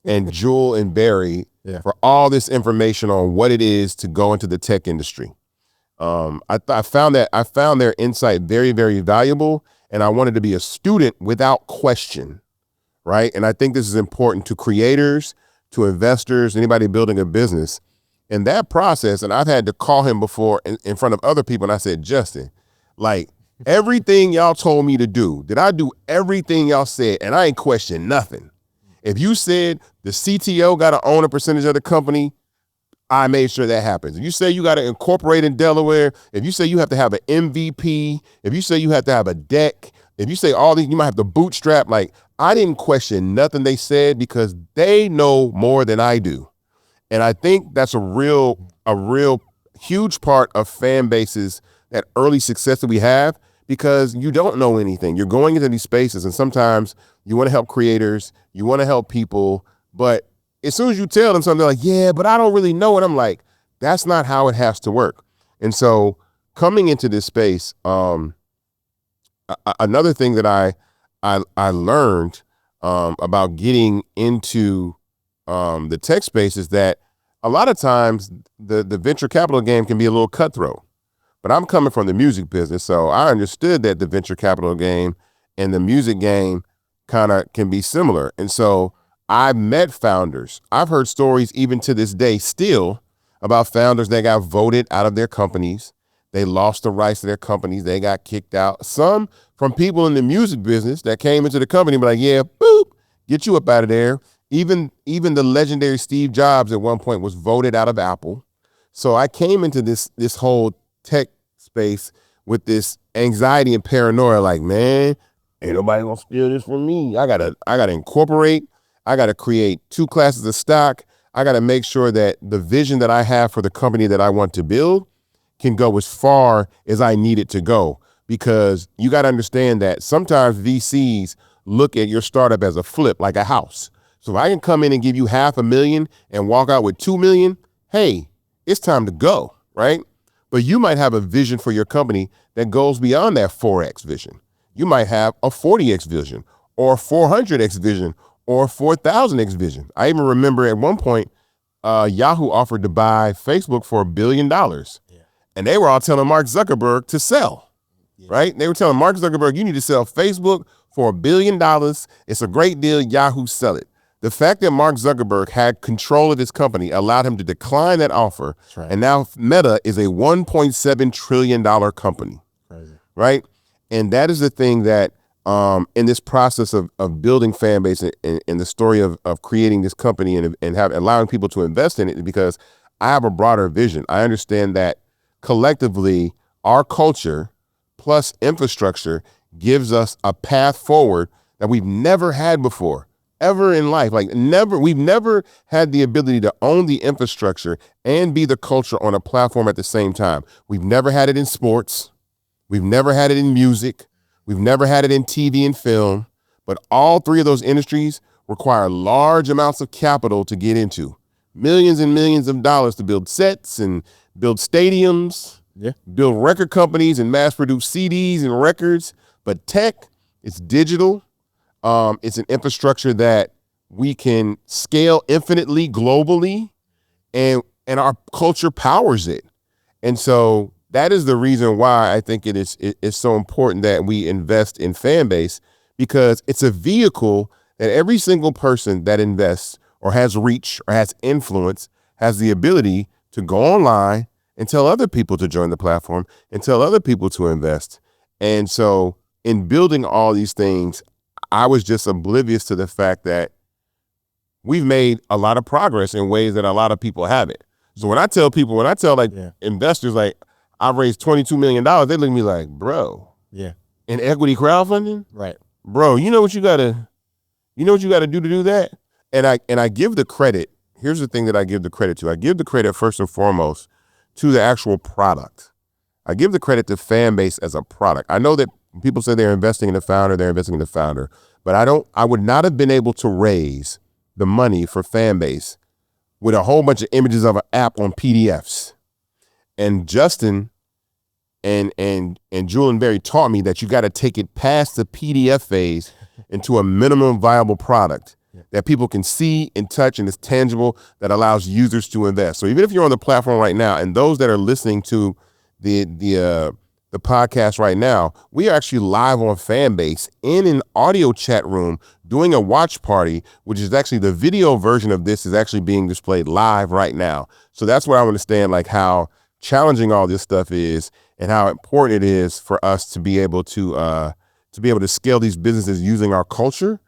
and Jewel and Barry for all this information on what it is to go into the tech industry. I found their insight very, very valuable, and I wanted to be a student without question, right? And I think this is important to creators, to investors, anybody building a business. In that process, and I've had to call him before in front of other people, and I said, Justin, like, everything y'all told me to do, did I do everything y'all said? And I ain't questioned nothing. If you said the CTO got to own a percentage of the company, I made sure that happens. If you say you got to incorporate in Delaware, if you say you have to have an MVP, if you say you have to have a deck, if you say all these, you might have to bootstrap. Like, I didn't question nothing they said because they know more than I do. And I think that's a real huge part of fan bases, that early success that we have, because you don't know anything. You're going into these spaces, and sometimes you want to help creators, you want to help people, but as soon as you tell them something, they're like, yeah, but I don't really know it. I'm like, that's not how it has to work. And so coming into this space, another thing that I learned about getting into the tech space is that a lot of times the venture capital game can be a little cutthroat. But I'm coming from the music business, so I understood that the venture capital game and the music game kind of can be similar. And so I've met founders. I've heard stories even to this day still about founders that got voted out of their companies. They lost the rights to their companies. They got kicked out. Some from people in the music business that came into the company and be like, yeah, boop, get you up out of there. Even the legendary Steve Jobs at one point was voted out of Apple. So I came into this whole tech space with this anxiety and paranoia, like, man, ain't nobody gonna steal this from me. I gotta incorporate. I gotta create 2 classes of stock. I gotta make sure that the vision that I have for the company that I want to build can go as far as I need it to go. Because you gotta understand that sometimes VCs look at your startup as a flip, like a house. So if I can come in and give you $500,000 and walk out with $2 million, hey, it's time to go, right? But you might have a vision for your company that goes beyond that 4X vision. You might have a 40X vision, or a 400X vision, or a 4,000X vision. I even remember at one point, Yahoo offered to buy Facebook for $1 billion. Yeah. And they were all telling Mark Zuckerberg to sell, right? They were telling Mark Zuckerberg, you need to sell Facebook for $1 billion. It's a great deal. Yahoo, sell it. The fact that Mark Zuckerberg had control of his company allowed him to decline that offer. Right. And now Meta is a $1.7 trillion company. Crazy. Right? And that is the thing that in this process of building Fanbase and the story of creating this company and allowing people to invest in it, because I have a broader vision. I understand that collectively our culture plus infrastructure gives us a path forward that we've never had before. Ever in life, we've never had the ability to own the infrastructure and be the culture on a platform at the same time. We've never had it in sports. We've never had it in music. We've never had it in TV and film, but all 3 of those industries require large amounts of capital to get into. Millions and millions of dollars to build sets and build stadiums, build record companies and mass produce CDs and records. But tech, it's digital. It's an infrastructure that we can scale infinitely globally, and our culture powers it. And so that is the reason why I think it's so important that we invest in Fanbase, because it's a vehicle that every single person that invests or has reach or has influence has the ability to go online and tell other people to join the platform and tell other people to invest. And so in building all these things, I was just oblivious to the fact that we've made a lot of progress in ways that a lot of people haven't. So when I tell investors, like, I've raised $22 million, they look at me like, bro, in equity crowdfunding? Right. Bro, you know what you gotta do to do that? And I give the credit. Here's the thing that I give the credit to. I give the credit first and foremost to the actual product. I give the credit to Fanbase as a product. I know that people say they're investing in the founder, but I would not have been able to raise the money for Fanbase with a whole bunch of images of an app on PDFs. And Justin and Julian Berry taught me that you got to take it past the PDF phase into a minimum viable product that people can see and touch and is tangible, that allows users to invest. So even if you're on the platform right now, and those that are listening to the podcast right now, we are actually live on Fanbase in an audio chat room doing a watch party, which is actually the video version of this is actually being displayed live right now. So that's where I understand like how challenging all this stuff is and how important it is for us to be able to scale these businesses using our culture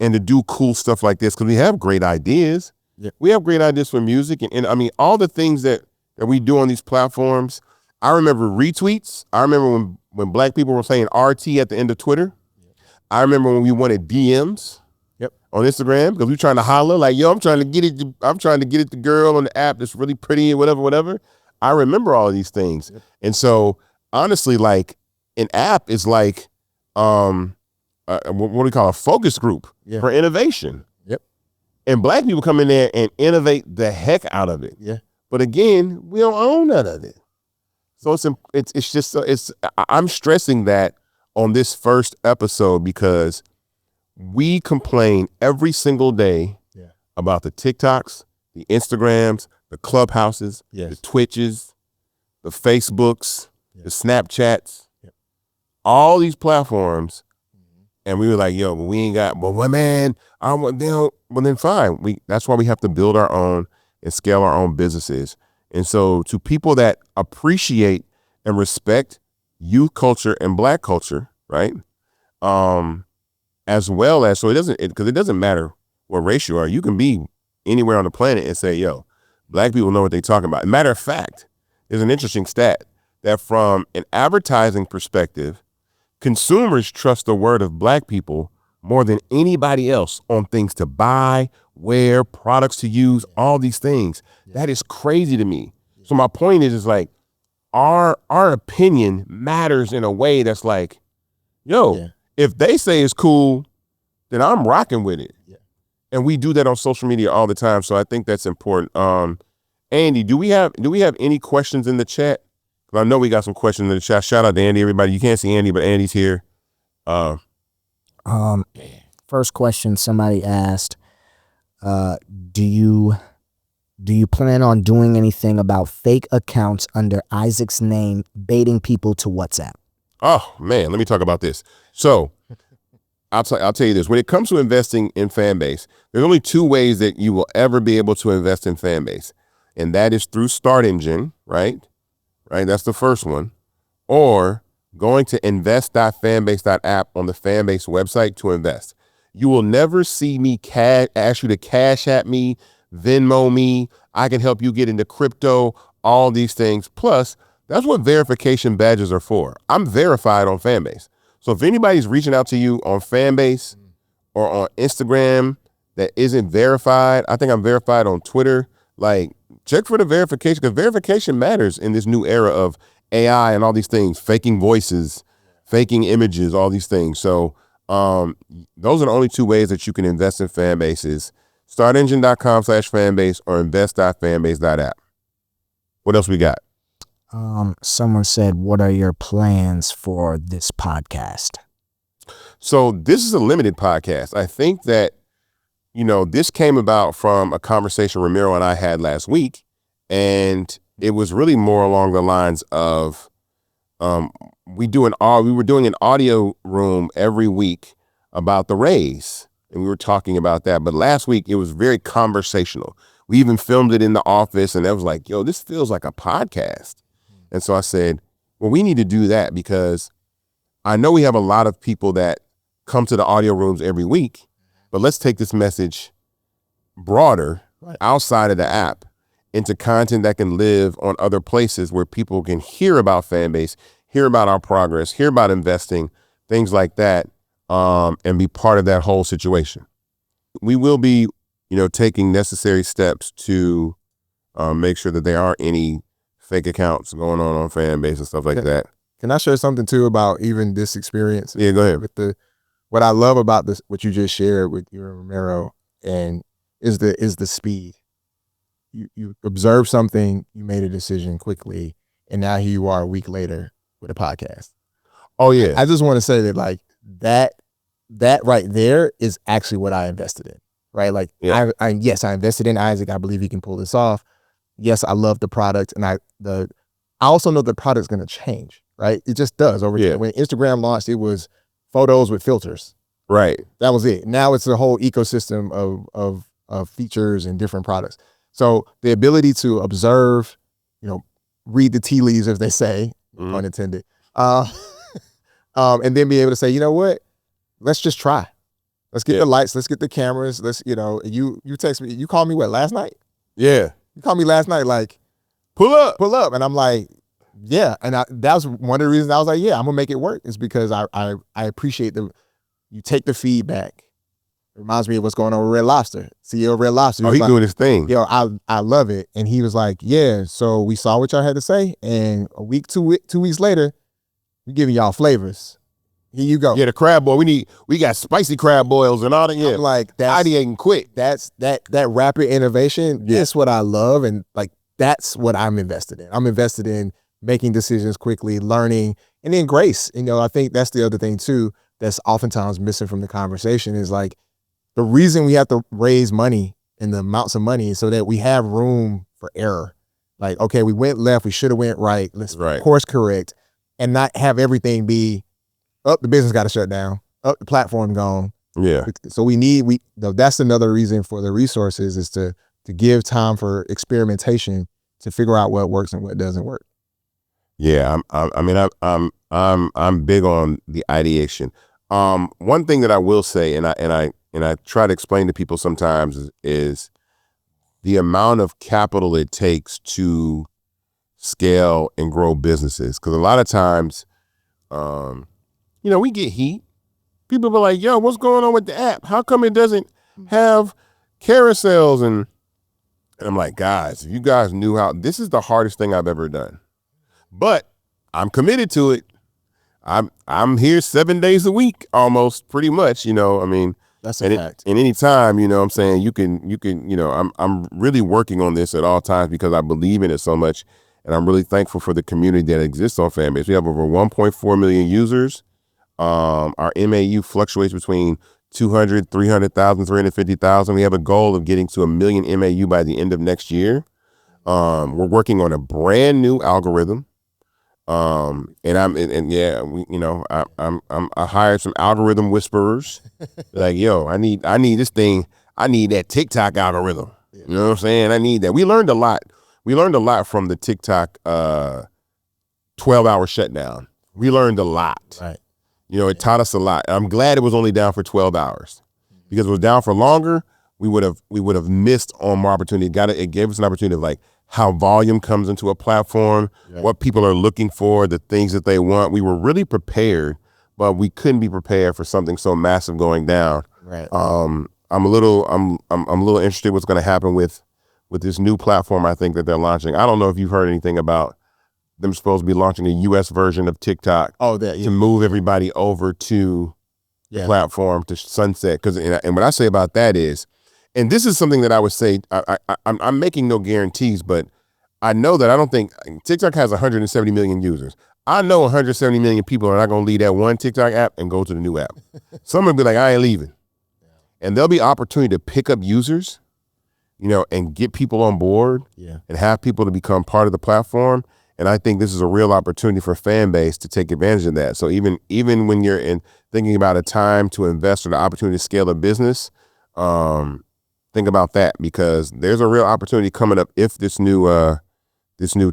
and to do cool stuff like this, because we have great ideas. Yeah. We have great ideas for music and I mean all the things that we do on these platforms. I remember retweets. I remember when black people were saying RT at the end of Twitter. Yep. I remember when we wanted DMs on Instagram because we were trying to holler like, yo, I'm trying to get it to girl on the app that's really pretty and whatever. I remember all of these things. Yep. And so honestly, like an app is like what do we call a focus group for innovation. Yep. And black people come in there and innovate the heck out of it. Yeah. But again, we don't own none of it. So I'm stressing that on this first episode because we complain every single day about the TikToks, the Instagrams, the Clubhouses, the Twitches, the Facebooks, the Snapchats, all these platforms. And we were like, yo, but we ain't got, well, man, well, then fine. That's why we have to build our own and scale our own businesses. And so to people that appreciate and respect youth culture and black culture, right? As well as, so because it doesn't matter what race you are, you can be anywhere on the planet and say, yo, black people know what they're talking about. Matter of fact, there's an interesting stat that from an advertising perspective, consumers trust the word of black people more than anybody else on things to buy, wear, products to use, all these things. That is crazy to me. So my point is like our opinion matters in a way that's like, yo, if they say it's cool, then I'm rocking with it. Yeah. And we do that on social media all the time. So I think that's important. Andy, do we have any questions in the chat? I know we got some questions in the chat. Shout out to Andy, everybody. You can't see Andy, but Andy's here. First question somebody asked, do you plan on doing anything about fake accounts under Isaac's name baiting people to WhatsApp? Oh man, let me talk about this. So I'll tell you this. When it comes to investing in Fanbase, there's only two ways that you will ever be able to invest in Fanbase. And that is through Start Engine, right? Right. That's the first one. Or going to invest.fanbase.app on the Fanbase website to invest. You will never see me ask you to cash at me, Venmo me. I can help you get into crypto, all these things. Plus, that's what verification badges are for. I'm verified on Fanbase. So if anybody's reaching out to you on Fanbase or on Instagram that isn't verified, I think I'm verified on Twitter, like check for the verification, because verification matters in this new era of AI and all these things, faking voices, faking images, all these things. So those are the only two ways that you can invest in Fanbases. Startengine.com/Fanbase or invest.fanbase.app. What else we got? Someone said, what are your plans for this podcast? So this is a limited podcast. I think that, this came about from a conversation Romero and I had last week. And it was really more along the lines of we were doing an audio room every week about the raise. And we were talking about that. But last week, it was very conversational. We even filmed it in the office. And I was like, yo, this feels like a podcast. And so I said, well, we need to do that because I know we have a lot of people that come to the audio rooms every week, but let's take this message broader outside of the app into content that can live on other places where people can hear about Fanbase, hear about our progress, hear about investing, things like that, and be part of that whole situation. We will be, taking necessary steps to make sure that there aren't any fake accounts going on Fanbase and stuff like that. Can I share something too about even this experience? Yeah, go ahead. With what I love about this, what you just shared with you and Romero, and is the speed. You observed something, you made a decision quickly, and now here you are a week later with a podcast. Oh yeah. I just want to say that like that right there is actually what I invested in. Right? Like I invested in Isaac. I believe he can pull this off. Yes, I love the product and the I also know the product's going to change, right? It just does over time. When Instagram launched, it was photos with filters. Right. That was it. Now it's a whole ecosystem of features and different products. So the ability to observe, read the tea leaves, as they say, pun intended, and then be able to say, you know what, let's just try. Let's get the lights. Let's get the cameras. Let's, you text me. You called me last night? Yeah. You called me last night, like, pull up. And I'm like, yeah. And that was one of the reasons I was like, yeah, I'm gonna make it work, is because I appreciate you take the feedback. It reminds me of what's going on with Red Lobster, CEO of Red Lobster. He's doing his thing. I love it. And he was like, yeah, so we saw what y'all had to say, and a week, 2 weeks later, we're giving y'all flavors. Here you go. Yeah, the crab boil. We got spicy crab boils and all that. Yeah, I'm like, that's ideating quick. That's that rapid innovation. Yeah. That's what I love, and like that's what I'm invested in. I'm invested in making decisions quickly, learning, and then grace. I think that's the other thing too that's oftentimes missing from the conversation is like, the reason we have to raise money and the amounts of money is so that we have room for error. Like, okay, we went left, we should have went right. Let's course correct, and not have everything be, the business got to shut down, the platform gone. Yeah. So that's another reason for the resources, is to give time for experimentation, to figure out what works and what doesn't work. Yeah, I'm big on the ideation. One thing that I will say, and I try to explain to people sometimes, is the amount of capital it takes to scale and grow businesses. Because a lot of times, we get heat. People be like, yo, what's going on with the app? How come it doesn't have carousels? And I'm like, guys, if you guys knew how, this is the hardest thing I've ever done. But I'm committed to it. I'm here 7 days a week, almost, pretty much, That's a fact. And any time, I'm saying you can, I'm really working on this at all times because I believe in it so much. And I'm really thankful for the community that exists on Fanbase. We have over 1.4 million users. Our MAU fluctuates between 200, 300,000, 350,000. We have a goal of getting to 1 million MAU by the end of next year. We're working on a brand new algorithm. I hired some algorithm whisperers. Like, yo, I need this thing. I need that TikTok algorithm. Yeah. You know what I'm saying? I need that. We learned a lot. We learned a lot from the TikTok 12-hour shutdown. We learned a lot. Right. It taught us a lot. I'm glad it was only down for 12 hours, because if it was down for longer, we would have missed on more opportunity. It gave us an opportunity of like how volume comes into a platform, what people are looking for, the things that they want. We were really prepared, but we couldn't be prepared for something so massive going down. Right. I'm a little interested what's going to happen with this new platform I think that they're launching. I don't know if you've heard anything about them supposed to be launching a US version of TikTok to move everybody over to the platform to sunset. And what I say about that is, and this is something that I would say, I'm making no guarantees, but I know that I don't think TikTok has 170 million users. I know 170 million people are not going to leave that one TikTok app and go to the new app. Some will be like, I ain't leaving. And there'll be opportunity to pick up users, and get people on board and have people to become part of the platform. And I think this is a real opportunity for Fanbase to take advantage of that. So even when you're thinking about a time to invest or the opportunity to scale a business, think about that, because there's a real opportunity coming up if this new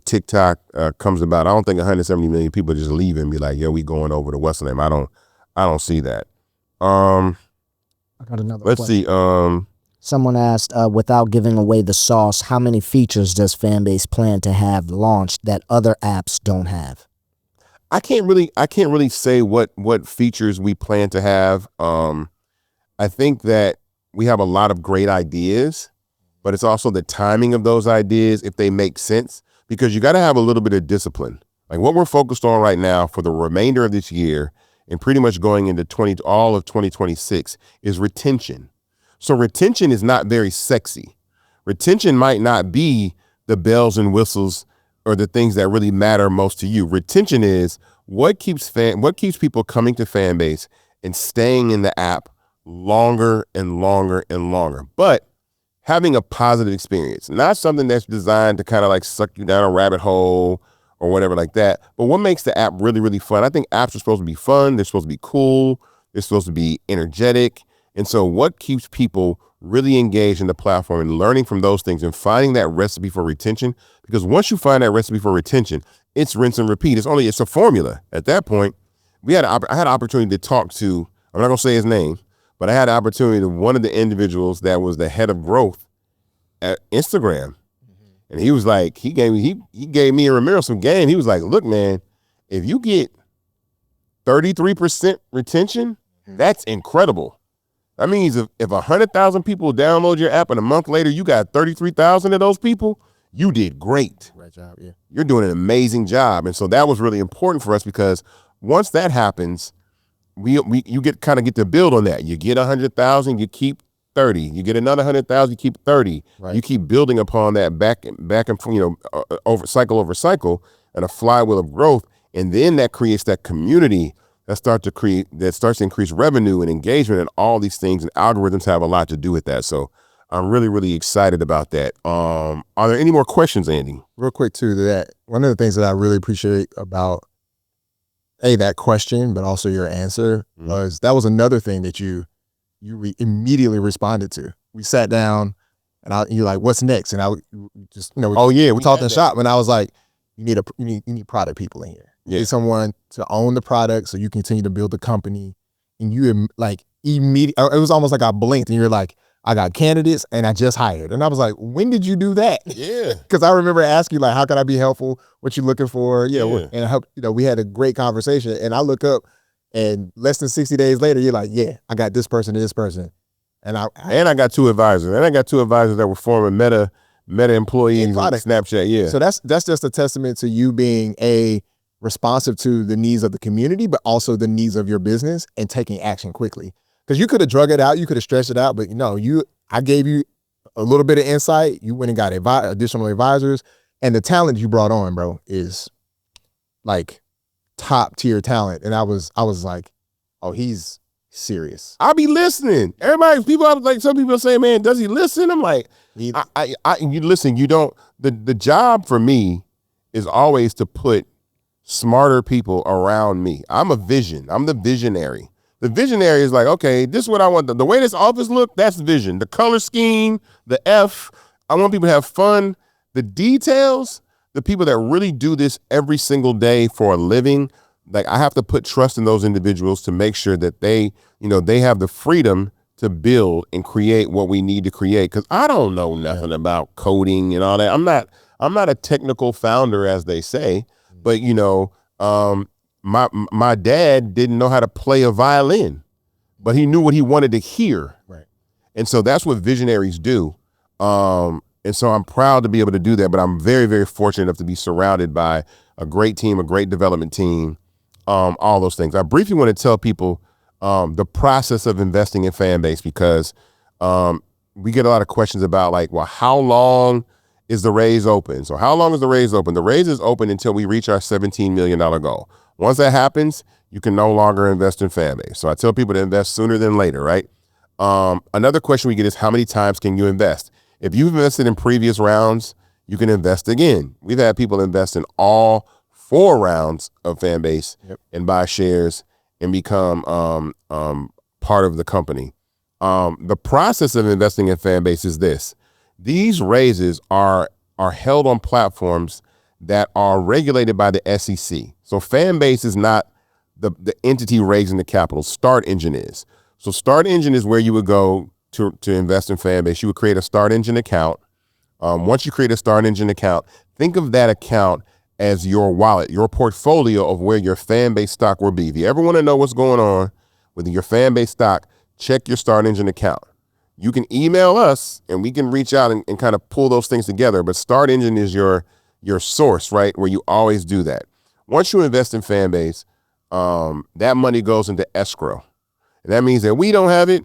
TikTok comes about. I don't think 170 million people just leave and be like, yo, we going over to what's the name. I don't see that. I got another Let's question. see. Someone asked, without giving away the sauce, how many features does Fanbase plan to have launched that other apps don't have? I can't really say what features we plan to have. I think that we have a lot of great ideas, but it's also the timing of those ideas, if they make sense, because you got to have a little bit of discipline. Like what we're focused on right now for the remainder of this year and pretty much going into all of 2026 is retention. So retention is not very sexy. Retention might not be the bells and whistles or the things that really matter most to you. Retention is what keeps people coming to Fanbase and staying in the app longer and longer and longer, but having a positive experience, not something that's designed to kind of like suck you down a rabbit hole or whatever like that. But what makes the app really, really fun? I think apps are supposed to be fun. They're supposed to be cool. They're supposed to be energetic. And so what keeps people really engaged in the platform and learning from those things and finding that recipe for retention? Because once you find that recipe for retention, it's rinse and repeat. It's a formula. At that point, I had an opportunity to talk to, I'm not going to say his name, but I had an opportunity to one of the individuals that was the head of growth at Instagram. And he was like, he gave me and Romero some game. He was like, look, man, if you get 33% retention, that's incredible. That means if 100,000 people download your app and a month later you got 33,000 of those people, you did great. Great job, yeah. You're doing an amazing job. And so that was really important for us because once that happens, you get to build on that. You get 100,000, you keep 30. You get another 100,000, you keep 30. Right. You keep building upon that back and over cycle, and a flywheel of growth. And then that creates that community that starts to increase revenue and engagement and all these things. And algorithms have a lot to do with that. So I'm really, really excited about that. Are there any more questions, Andy? Real quick too to that. One of the things that I really appreciate about that question, but also your answer was that was another thing that you immediately responded to. We sat down and you're like, what's next? And I just, we talked in the shop and I was like, you need product people in here. You need someone to own the product so you continue to build the company. And you like immediately, it was almost like I blinked and you're like, I got candidates and I just hired. And I was like, when did you do that? Yeah. Because I remember asking you like, how can I be helpful? What you looking for? And I hope, we had a great conversation and I look up and less than 60 days later, you're like, yeah, I got this person and this person. And I got two advisors. And I got two advisors that were former Meta employees on Snapchat. Yeah. So that's just a testament to you being responsive to the needs of the community, but also the needs of your business and taking action quickly. Because you could have drug it out, you could have stretched it out, but I gave you a little bit of insight. You went and got additional advisors, and the talent you brought on, bro, is like top tier talent. And I was like, oh, he's serious. I'll be listening. Some people say, man, does he listen? I'm like, you listen. You don't. The job for me is always to put smarter people around me. I'm the visionary. The visionary is like, okay, this is what I want. The way this office look, that's vision. The color scheme, the F. I want people to have fun. The details, the people that really do this every single day for a living, like I have to put trust in those individuals to make sure that they have the freedom to build and create what we need to create. Because I don't know nothing about coding and all that. I'm not a technical founder, as they say, but my dad didn't know how to play a violin, but he knew what he wanted to hear. Right. And so that's what visionaries do. And so I'm proud to be able to do that, but I'm very, very fortunate enough to be surrounded by a great team, a great development team, all those things. I briefly want to tell people the process of investing in Fanbase because we get a lot of questions about like, well, how long is the raise open? So how long is the raise open? The raise is open until we reach our $17 million goal. Once that happens, you can no longer invest in Fanbase. So I tell people to invest sooner than later, right? Another question we get is how many times can you invest? If you've invested in previous rounds, you can invest again. We've had people invest in all 4 rounds of Fanbase and buy shares and become part of the company. The process of investing in Fanbase is this. These raises are held on platforms that are regulated by the SEC. So Fanbase is not the entity raising the capital. Start Engine is. So Start Engine is where you would go to invest in Fanbase. You would create a Start Engine account. Once you create a Start Engine account, think of that account as your wallet, your portfolio of where your Fanbase stock will be. If you ever want to know what's going on with your Fanbase stock, check your Start Engine account. You can email us and we can reach out and kind of pull those things together. But Start Engine is your source, right? Where you always do that. Once you invest in Fanbase, that money goes into escrow. And that means that we don't have it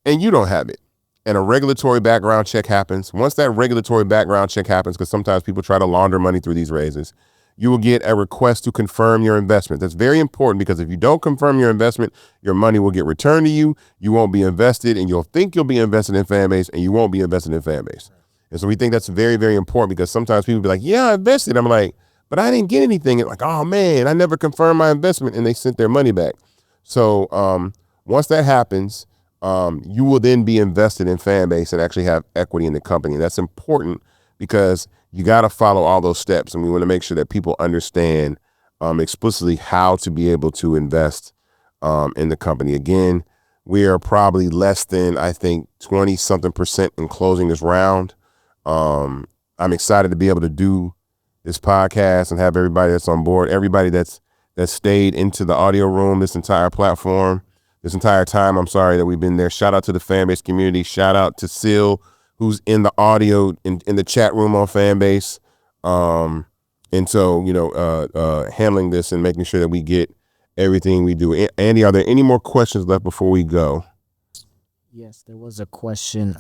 and you don't have it. And a regulatory background check happens. Once that regulatory background check happens, because sometimes people try to launder money through these raises, you will get a request to confirm your investment. That's very important because if you don't confirm your investment, your money will get returned to you. You won't be invested and you'll think you'll be invested in Fanbase and you won't be invested in Fanbase. And so we think that's very, very important because sometimes people be like, yeah, I invested. I'm like, but I didn't get anything. And like, oh man, I never confirmed my investment, and they sent their money back. So once that happens, you will then be invested in Fanbase and actually have equity in the company. And that's important because you got to follow all those steps. And we want to make sure that people understand explicitly how to be able to invest in the company. Again, we are probably less than, I think, 20 something % in closing this round. I'm excited to be able to do this podcast and have everybody that's on board, everybody that stayed into the audio room this entire time. I'm sorry that we've been there. Shout out to the Fanbase community. Shout out to Sil, who's in the audio in the chat room on Fanbase. And so, handling this and making sure that we get everything we do. Andy, are there any more questions left before we go? Yes, there was a question.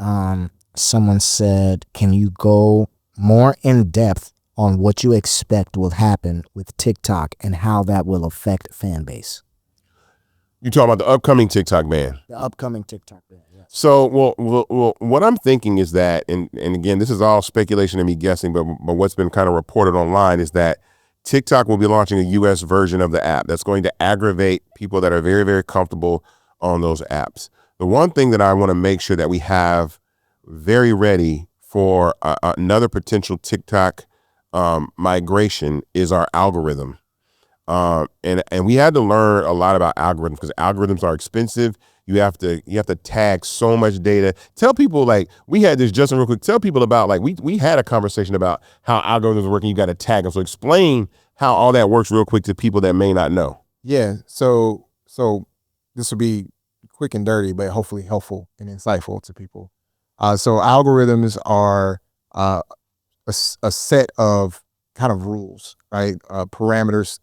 Someone said, can you go more in depth on what you expect will happen with TikTok and how that will affect Fanbase? You talking about the upcoming TikTok ban? The upcoming TikTok ban, yes. So, well, what I'm thinking is that, and again, this is all speculation and me guessing, but what's been kind of reported online is that TikTok will be launching a U.S. version of the app that's going to aggravate people that are very, very comfortable on those apps. The one thing that I want to make sure that we have very ready for another potential TikTok migration is our algorithm. And we had to learn a lot about algorithms because algorithms are expensive. You have to tag so much data. Tell people, like, we had this, Justin, real quick. Tell people about, like, we had a conversation about how algorithms work and you got to tag them. So explain how all that works real quick to people that may not know. Yeah. So this will be quick and dirty, but hopefully helpful and insightful to people. So algorithms are a set of kind of rules, right? Parameters,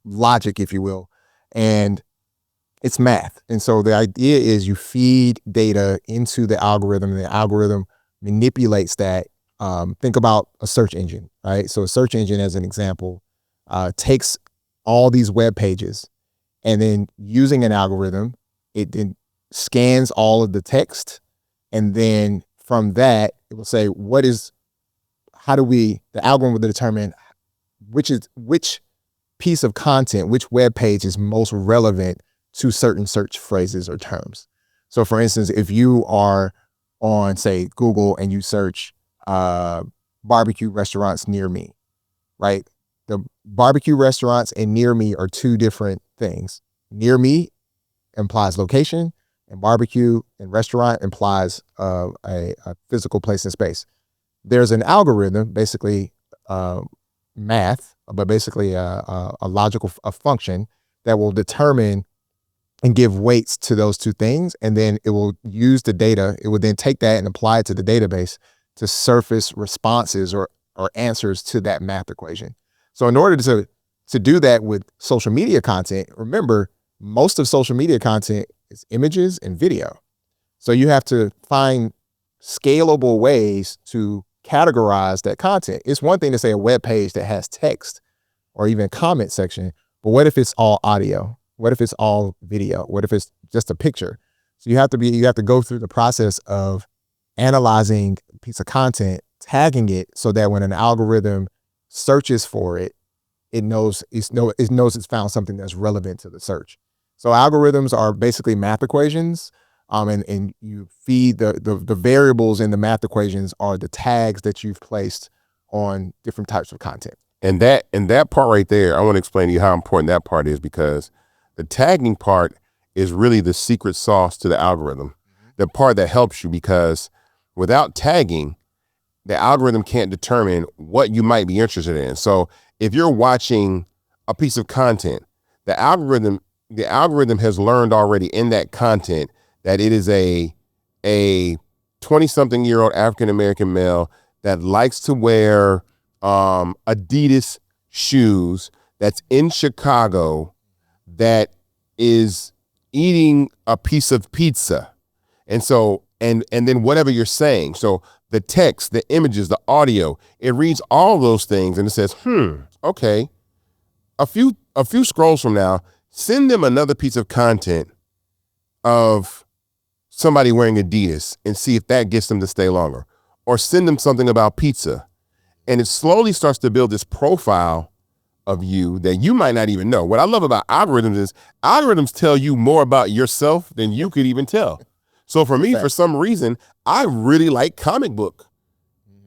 logic, if you will, and it's math. And so the idea is you feed data into the algorithm, and the algorithm manipulates that. Think about a search engine, right? So a search engine, as an example, takes all these web pages, and then using an algorithm, it then scans all of the text, and then from that, it will say, the algorithm will determine which piece of content, which web page is most relevant to certain search phrases or terms. So for instance, if you are on, say, Google and you search barbecue restaurants near me, right? The barbecue restaurants and near me are two different things. Near me implies location, and barbecue and restaurant implies a physical place and space. There's an algorithm, basically math, but basically a logical function that will determine and give weights to those two things. And then it will use the data. It would then take that and apply it to the database to surface responses or answers to that math equation. So in order to do that with social media content, remember, most of social media content is images and video. So you have to find scalable ways to categorize that content. It's one thing to say a web page that has text or even comment section, but what if it's all audio? What if it's all video? What if it's just a picture? So you have to go through the process of analyzing a piece of content, tagging it so that when an algorithm searches for it, it knows it's found something that's relevant to the search. So algorithms are basically math equations, and you feed the variables in the math equations are the tags that you've placed on different types of content. And that part right there, I want to explain to you how important that part is, because the tagging part is really the secret sauce to the algorithm. The part that helps you, because without tagging, the algorithm can't determine what you might be interested in. So if you're watching a piece of content, the algorithm has learned already in that content that it is a 20-something-year-old African-American male that likes to wear Adidas shoes, that's in Chicago, that is eating a piece of pizza. And so, and then whatever you're saying. So the text, the images, the audio, it reads all those things and it says, okay, a few scrolls from now, send them another piece of content of somebody wearing Adidas and see if that gets them to stay longer. Or send them something about pizza. And it slowly starts to build this profile of you that you might not even know. What I love about algorithms is algorithms tell you more about yourself than you could even tell. So for me, for some reason, I really like comic book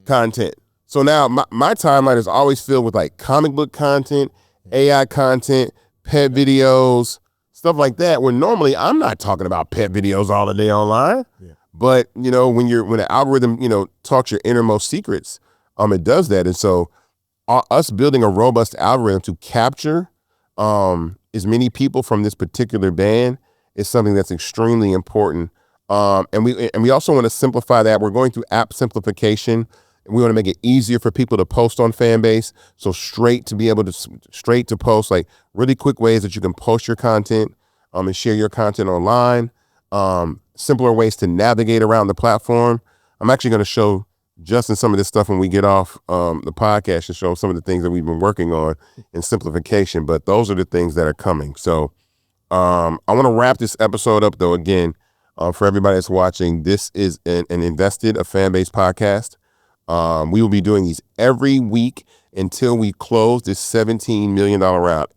content. So now my timeline is always filled with like comic book content, AI content, pet videos, stuff like that, when normally I'm not talking about pet videos all the day online. Yeah. But, when the algorithm, talks your innermost secrets, it does that. And so us building a robust algorithm to capture as many people from this particular band is something that's extremely important. And we also want to simplify that. We're going through app simplification. We want to make it easier for people to post on Fanbase. So straight to post, like really quick ways that you can post your content and share your content online. Simpler ways to navigate around the platform. I'm actually going to show Justin some of this stuff when we get off the podcast to show some of the things that we've been working on in simplification. But those are the things that are coming. So I want to wrap this episode up, though, again, for everybody that's watching. This is an Invested, a Fanbase podcast. We will be doing these every week until we close this $17 million round.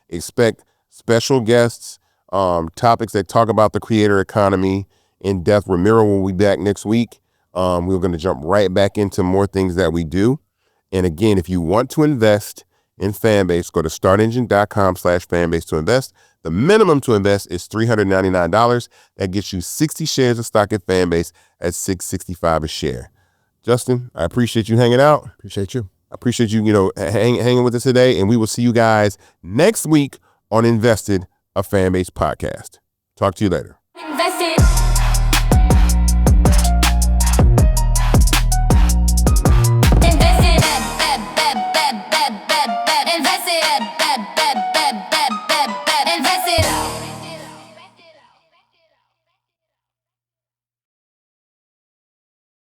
Expect special guests, topics that talk about the creator economy in depth. Romero will be back next week. We're going to jump right back into more things that we do. And again, if you want to invest in Fanbase, go to startengine.com/Fanbase to invest. The minimum to invest is $399. That gets you 60 shares of stock in Fanbase at $665 a share. Justin, I appreciate you hanging out. Appreciate you. I appreciate you, hanging with us today. And we will see you guys next week on Invested, a Fanbase podcast. Talk to you later.